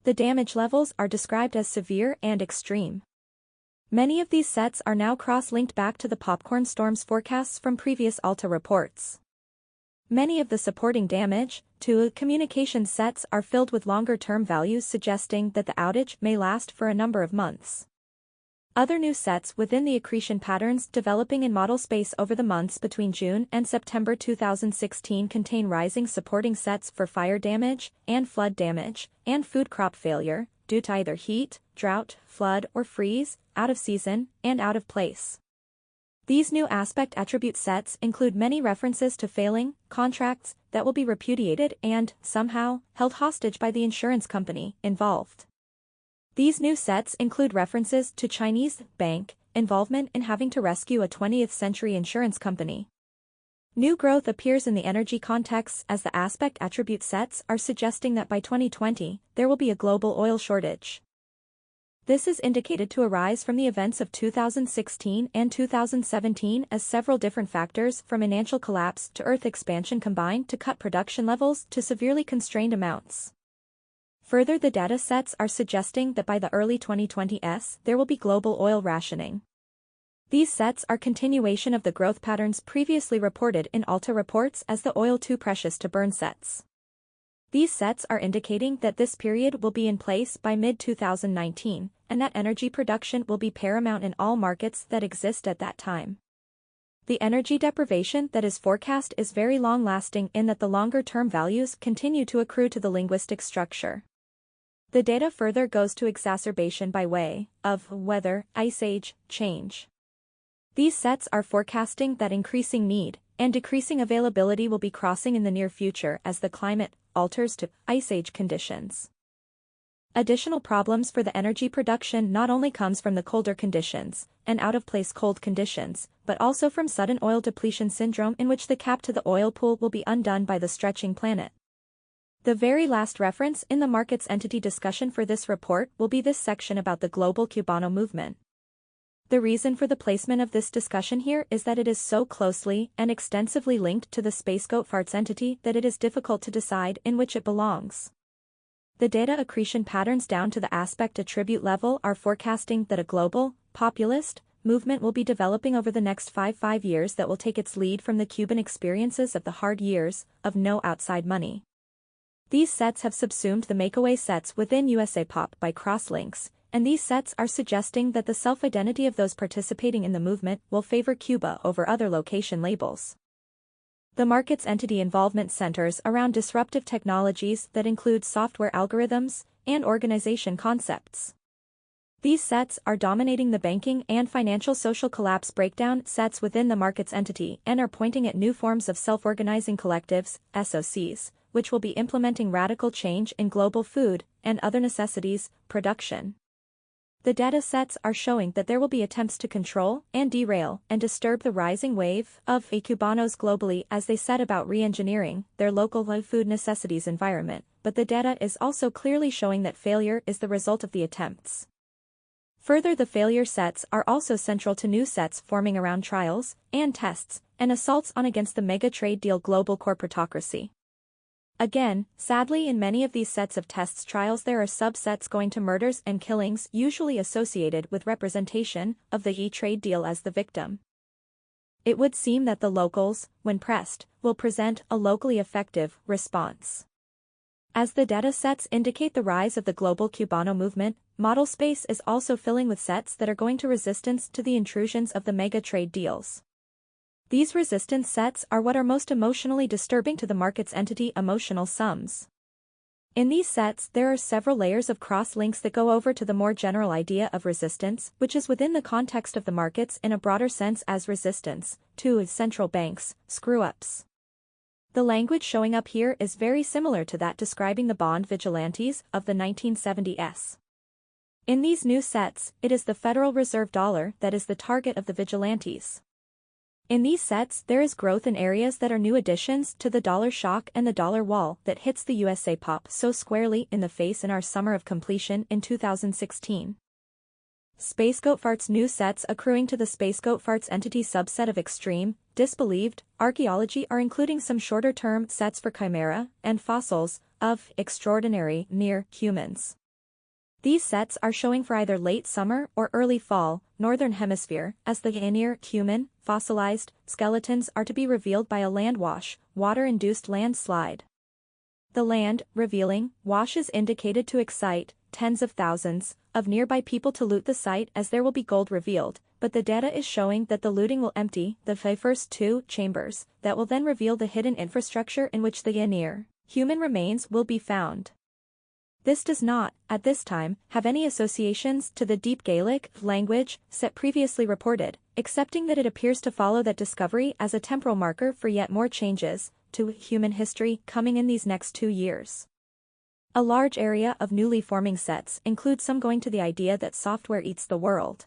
The damage levels are described as severe and extreme. Many of these sets are now cross-linked back to the popcorn storms forecasts from previous Alta reports. Many of the supporting damage to communication sets are filled with longer-term values suggesting that the outage may last for a number of months. Other new sets within the accretion patterns developing in model space over the months between June and September 2016 contain rising supporting sets for fire damage and flood damage and food crop failure due to either heat, drought, flood, or freeze, out of season, and out of place. These new aspect attribute sets include many references to failing contracts that will be repudiated and, somehow, held hostage by the insurance company involved. These new sets include references to Chinese bank involvement in having to rescue a 20th-century insurance company. New growth appears in the energy context as the aspect attribute sets are suggesting that by 2020, there will be a global oil shortage. This is indicated to arise from the events of 2016 and 2017 as several different factors from financial collapse to Earth expansion combined to cut production levels to severely constrained amounts. Further, the data sets are suggesting that by the early 2020s, there will be global oil rationing. These sets are continuation of the growth patterns previously reported in Alta reports as the oil too precious to burn sets. These sets are indicating that this period will be in place by mid-2019, and that energy production will be paramount in all markets that exist at that time. The energy deprivation that is forecast is very long-lasting in that the longer-term values continue to accrue to the linguistic structure. The data further goes to exacerbation by way of weather, ice age, change. These sets are forecasting that increasing need and decreasing availability will be crossing in the near future as the climate alters to ice age conditions. Additional problems for the energy production not only comes from the colder conditions and out-of-place cold conditions, but also from sudden oil depletion syndrome in which the cap to the oil pool will be undone by the stretching planet. The very last reference in the markets entity discussion for this report will be this section about the global Cubano movement. The reason for the placement of this discussion here is that it is so closely and extensively linked to the SpaceGoatFarts entity that it is difficult to decide in which it belongs. The data accretion patterns down to the aspect attribute level are forecasting that a global, populist, movement will be developing over the next 5 years that will take its lead from the Cuban experiences of the hard years of no outside money. These sets have subsumed the makeaway sets within USAPop by cross-links, and these sets are suggesting that the self-identity of those participating in the movement will favor Cuba over other location labels. The market's entity involvement centers around disruptive technologies that include software algorithms and organization concepts. These sets are dominating the banking and financial social collapse breakdown sets within the market's entity and are pointing at new forms of self-organizing collectives, SOCs, which will be implementing radical change in global food and other necessities production. The data sets are showing that there will be attempts to control and derail and disturb the rising wave of Cubanos globally as they set about re-engineering their local food necessities environment, but the data is also clearly showing that failure is the result of the attempts. Further, the failure sets are also central to new sets forming around trials and tests and assaults on against the mega trade deal global corporatocracy. Again, sadly, in many of these sets of tests trials there are subsets going to murders and killings usually associated with representation of the trade deal as the victim. It would seem that the locals, when pressed, will present a locally effective response. As the data sets indicate the rise of the global Cubano movement, model space is also filling with sets that are going to resistance to the intrusions of the mega trade deals. These resistance sets are what are most emotionally disturbing to the market's entity emotional sums. In these sets there are several layers of cross-links that go over to the more general idea of resistance, which is within the context of the markets in a broader sense as resistance to central banks, screw-ups. The language showing up here is very similar to that describing the bond vigilantes of the 1970s. In these new sets, it is the Federal Reserve dollar that is the target of the vigilantes. In these sets there is growth in areas that are new additions to the dollar shock and the dollar wall that hits the USAPop so squarely in the face in our summer of completion in 2016. SpaceGoatFarts new sets accruing to the SpaceGoatFarts entity subset of extreme, disbelieved, archaeology are including some shorter-term sets for chimera and fossils of extraordinary near humans. These sets are showing for either late summer or early fall, northern hemisphere, as the near human, fossilized, skeletons are to be revealed by a land wash, water-induced landslide. The land, revealing, wash is indicated to excite tens of thousands of nearby people to loot the site as there will be gold revealed, but the data is showing that the looting will empty the first two chambers, that will then reveal the hidden infrastructure in which the near human remains will be found. This does not, at this time, have any associations to the deep Gaelic language set previously reported, excepting that it appears to follow that discovery as a temporal marker for yet more changes to human history coming in these next 2 years. A large area of newly forming sets includes some going to the idea that software eats the world.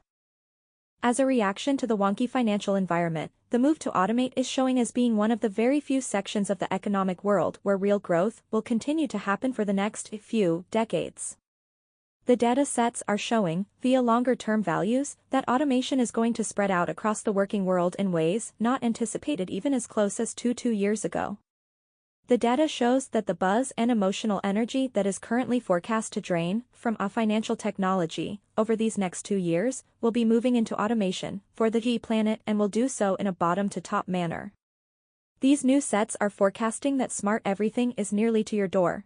As a reaction to the wonky financial environment, the move to automate is showing as being one of the very few sections of the economic world where real growth will continue to happen for the next few decades. The data sets are showing, via longer-term values, that automation is going to spread out across the working world in ways not anticipated even as close as 2 years ago. The data shows that the buzz and emotional energy that is currently forecast to drain from financial technology over these next 2 years will be moving into automation for the planet and will do so in a bottom-to-top manner. These new sets are forecasting that smart everything is nearly to your door.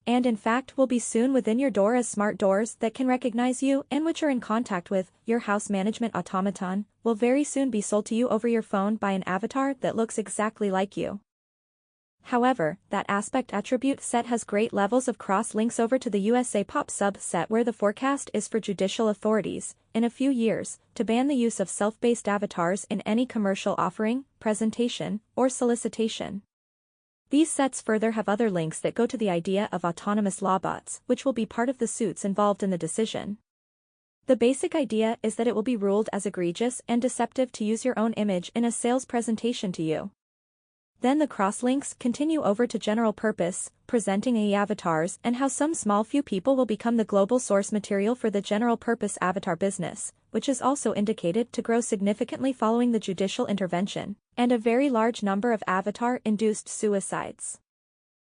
And in fact will be soon within your door as smart doors that can recognize you and which are in contact with your house management automaton will very soon be sold to you over your phone by an avatar that looks exactly like you. However, that aspect attribute set has great levels of cross-links over to the USAPop subset where the forecast is for judicial authorities, in a few years, to ban the use of self-based avatars in any commercial offering, presentation, or solicitation. These sets further have other links that go to the idea of autonomous lawbots, which will be part of the suits involved in the decision. The basic idea is that it will be ruled as egregious and deceptive to use your own image in a sales presentation to you. Then the crosslinks continue over to general purpose, presenting AI avatars and how some small few people will become the global source material for the general purpose avatar business, which is also indicated to grow significantly following the judicial intervention, and a very large number of avatar-induced suicides.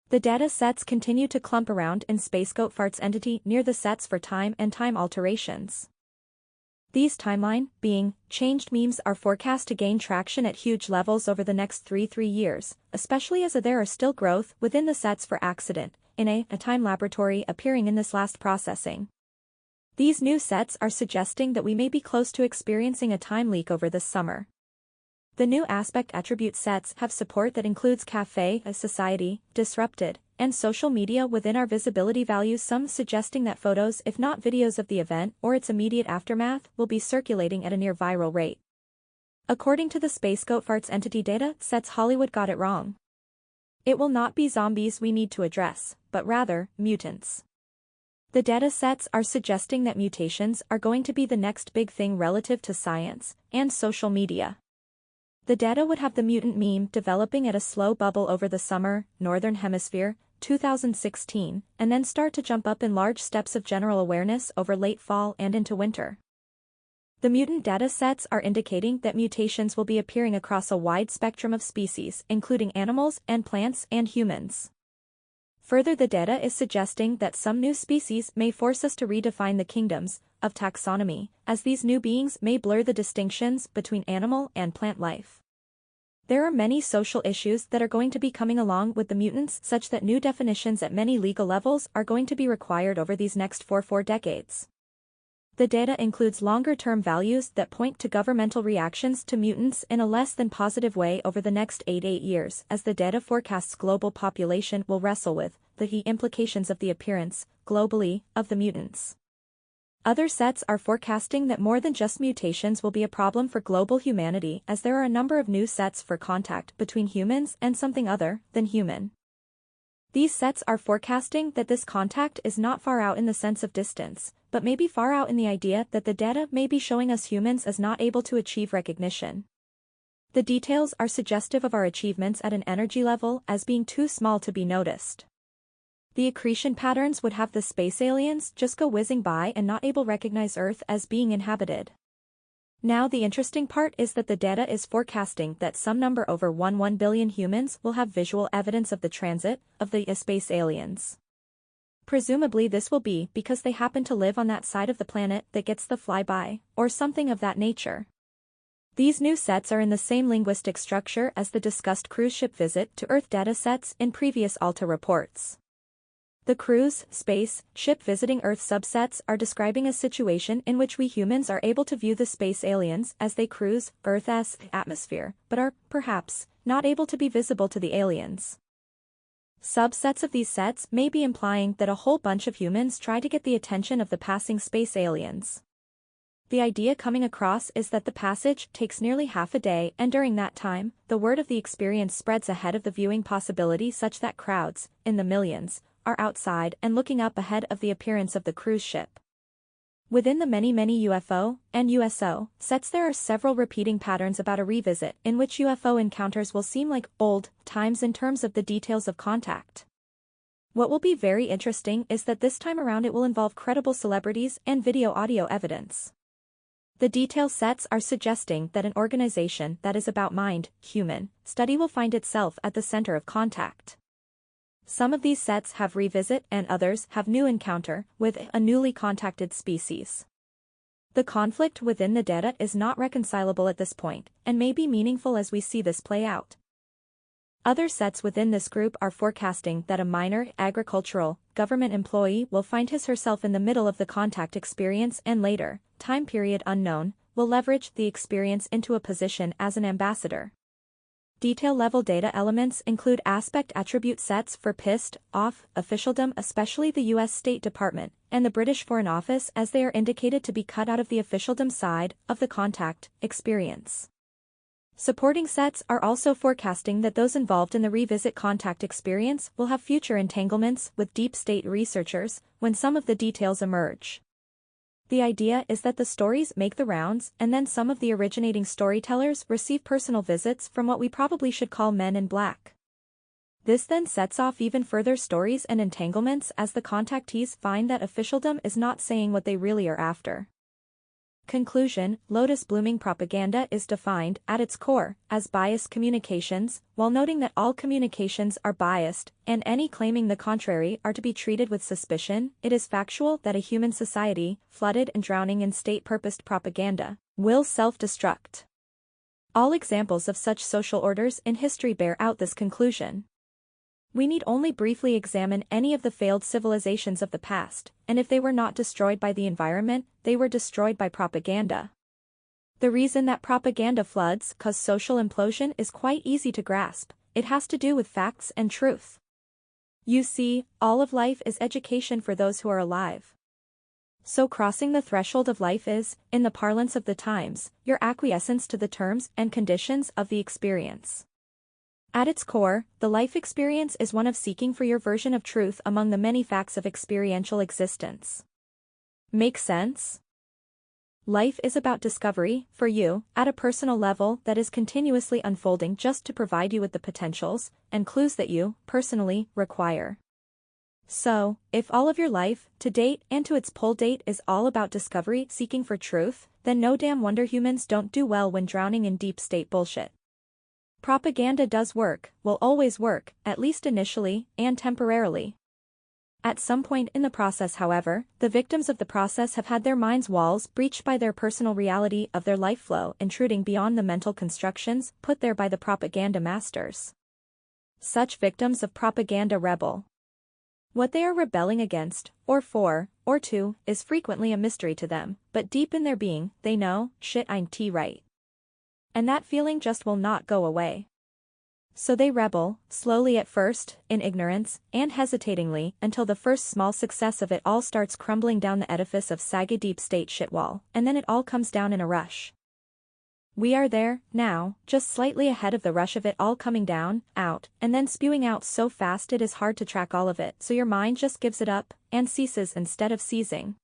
The data sets continue to clump around in SpaceGoatFarts entity near the sets for time and time alterations. These timeline, being, changed memes are forecast to gain traction at huge levels over the next 3 years, especially as there are still growth within the sets for accident, in a time laboratory appearing in this last processing. These new sets are suggesting that we may be close to experiencing a time leak over this summer. The new aspect attribute sets have support that includes cafe, a society, disrupted, and social media within our visibility values, some suggesting that photos, if not videos of the event or its immediate aftermath, will be circulating at a near viral rate. According to the SpaceGoatFarts entity data sets, Hollywood got it wrong. It will not be zombies we need to address, but rather, mutants. The data sets are suggesting that mutations are going to be the next big thing relative to science and social media. The data would have the mutant meme developing at a slow bubble over the summer, Northern Hemisphere, 2016, and then start to jump up in large steps of general awareness over late fall and into winter. The mutant data sets are indicating that mutations will be appearing across a wide spectrum of species, including animals and plants and humans. Further, the data is suggesting that some new species may force us to redefine the kingdoms of taxonomy, as these new beings may blur the distinctions between animal and plant life. There are many social issues that are going to be coming along with the mutants, such that new definitions at many legal levels are going to be required over these next four decades. The data includes longer-term values that point to governmental reactions to mutants in a less than positive way over the next 8 years, as the data forecasts global population will wrestle with the implications of the appearance, globally, of the mutants. Other sets are forecasting that more than just mutations will be a problem for global humanity, as there are a number of new sets for contact between humans and something other than human. These sets are forecasting that this contact is not far out in the sense of distance, but may be far out in the idea that the data may be showing us humans as not able to achieve recognition. The details are suggestive of our achievements at an energy level as being too small to be noticed. The accretion patterns would have the space aliens just go whizzing by and not able to recognize Earth as being inhabited. Now the interesting part is that the data is forecasting that some number over 1 billion humans will have visual evidence of the transit of the space aliens. Presumably this will be because they happen to live on that side of the planet that gets the flyby, or something of that nature. These new sets are in the same linguistic structure as the discussed cruise ship visit to Earth data sets in previous Alta Reports. The cruise, space, ship visiting Earth subsets are describing a situation in which we humans are able to view the space aliens as they cruise Earth's atmosphere, but are, perhaps, not able to be visible to the aliens. Subsets of these sets may be implying that a whole bunch of humans try to get the attention of the passing space aliens. The idea coming across is that the passage takes nearly half a day, and during that time, the word of the experience spreads ahead of the viewing possibility, such that crowds, in the millions, are outside and looking up ahead of the appearance of the cruise ship. Within the many UFO and USO sets, there are several repeating patterns about a revisit in which UFO encounters will seem like old times in terms of the details of contact. What will be very interesting is that this time around it will involve credible celebrities and video-audio evidence. The detail sets are suggesting that an organization that is about mind, human, study will find itself at the center of contact. Some of these sets have revisit and others have new encounter with a newly contacted species. The conflict within the data is not reconcilable at this point, and may be meaningful as we see this play out. Other sets within this group are forecasting that a minor, agricultural, government employee will find herself in the middle of the contact experience and later, time period unknown, will leverage the experience into a position as an ambassador. Detail-level data elements include aspect attribute sets for pissed off officialdom, especially the U.S. State Department and the British Foreign Office, as they are indicated to be cut out of the officialdom side of the contact experience. Supporting sets are also forecasting that those involved in the revisit contact experience will have future entanglements with deep state researchers when some of the details emerge. The idea is that the stories make the rounds, and then some of the originating storytellers receive personal visits from what we probably should call men in black. This then sets off even further stories and entanglements as the contactees find that officialdom is not saying what they really are after. Conclusion: Lotus blooming propaganda is defined, at its core, as biased communications, while noting that all communications are biased, and any claiming the contrary are to be treated with suspicion. It is factual that a human society, flooded and drowning in state-purposed propaganda, will self-destruct. All examples of such social orders in history bear out this conclusion. We need only briefly examine any of the failed civilizations of the past, and if they were not destroyed by the environment, they were destroyed by propaganda. The reason that propaganda floods cause social implosion is quite easy to grasp. It has to do with facts and truth. You see, all of life is education for those who are alive. So crossing the threshold of life is, in the parlance of the times, your acquiescence to the terms and conditions of the experience. At its core, the life experience is one of seeking for your version of truth among the many facts of experiential existence. Make sense? Life is about discovery, for you, at a personal level that is continuously unfolding just to provide you with the potentials and clues that you, personally, require. So, if all of your life, to date and to its pull date is all about discovery, seeking for truth, then no damn wonder humans don't do well when drowning in deep state bullshit. Propaganda does work, will always work, at least initially, and temporarily. At some point in the process, however, the victims of the process have had their minds' walls breached by their personal reality of their life flow intruding beyond the mental constructions put there by the propaganda masters. Such victims of propaganda rebel. What they are rebelling against, or for, or to, is frequently a mystery to them, but deep in their being, they know, shit I'm right. And that feeling just will not go away. So they rebel, slowly at first, in ignorance, and hesitatingly, until the first small success of it all starts crumbling down the edifice of saga deep state shitwall, and then it all comes down in a rush. We are there, now, just slightly ahead of the rush of it all coming down, out, and then spewing out so fast it is hard to track all of it, so your mind just gives it up, and ceases instead of seizing.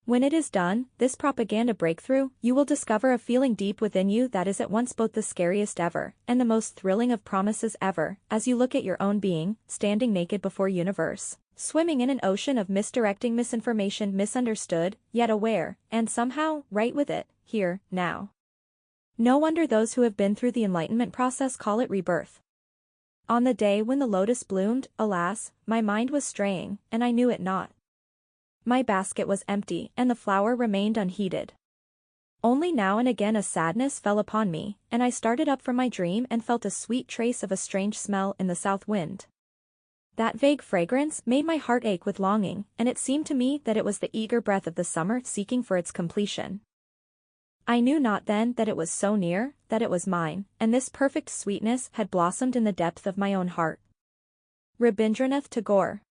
When it is done, this propaganda breakthrough, you will discover a feeling deep within you that is at once both the scariest ever, and the most thrilling of promises ever, as you look at your own being, standing naked before universe, swimming in an ocean of misdirecting misinformation, misunderstood, yet aware, and somehow, right with it, here, now. No wonder those who have been through the enlightenment process call it rebirth. On the day when the lotus bloomed, alas, my mind was straying, and I knew it not. My basket was empty, and the flower remained unheeded. Only now and again a sadness fell upon me, and I started up from my dream and felt a sweet trace of a strange smell in the south wind. That vague fragrance made my heart ache with longing, and it seemed to me that it was the eager breath of the summer seeking for its completion. I knew not then that it was so near, that it was mine, and this perfect sweetness had blossomed in the depth of my own heart. Rabindranath Tagore.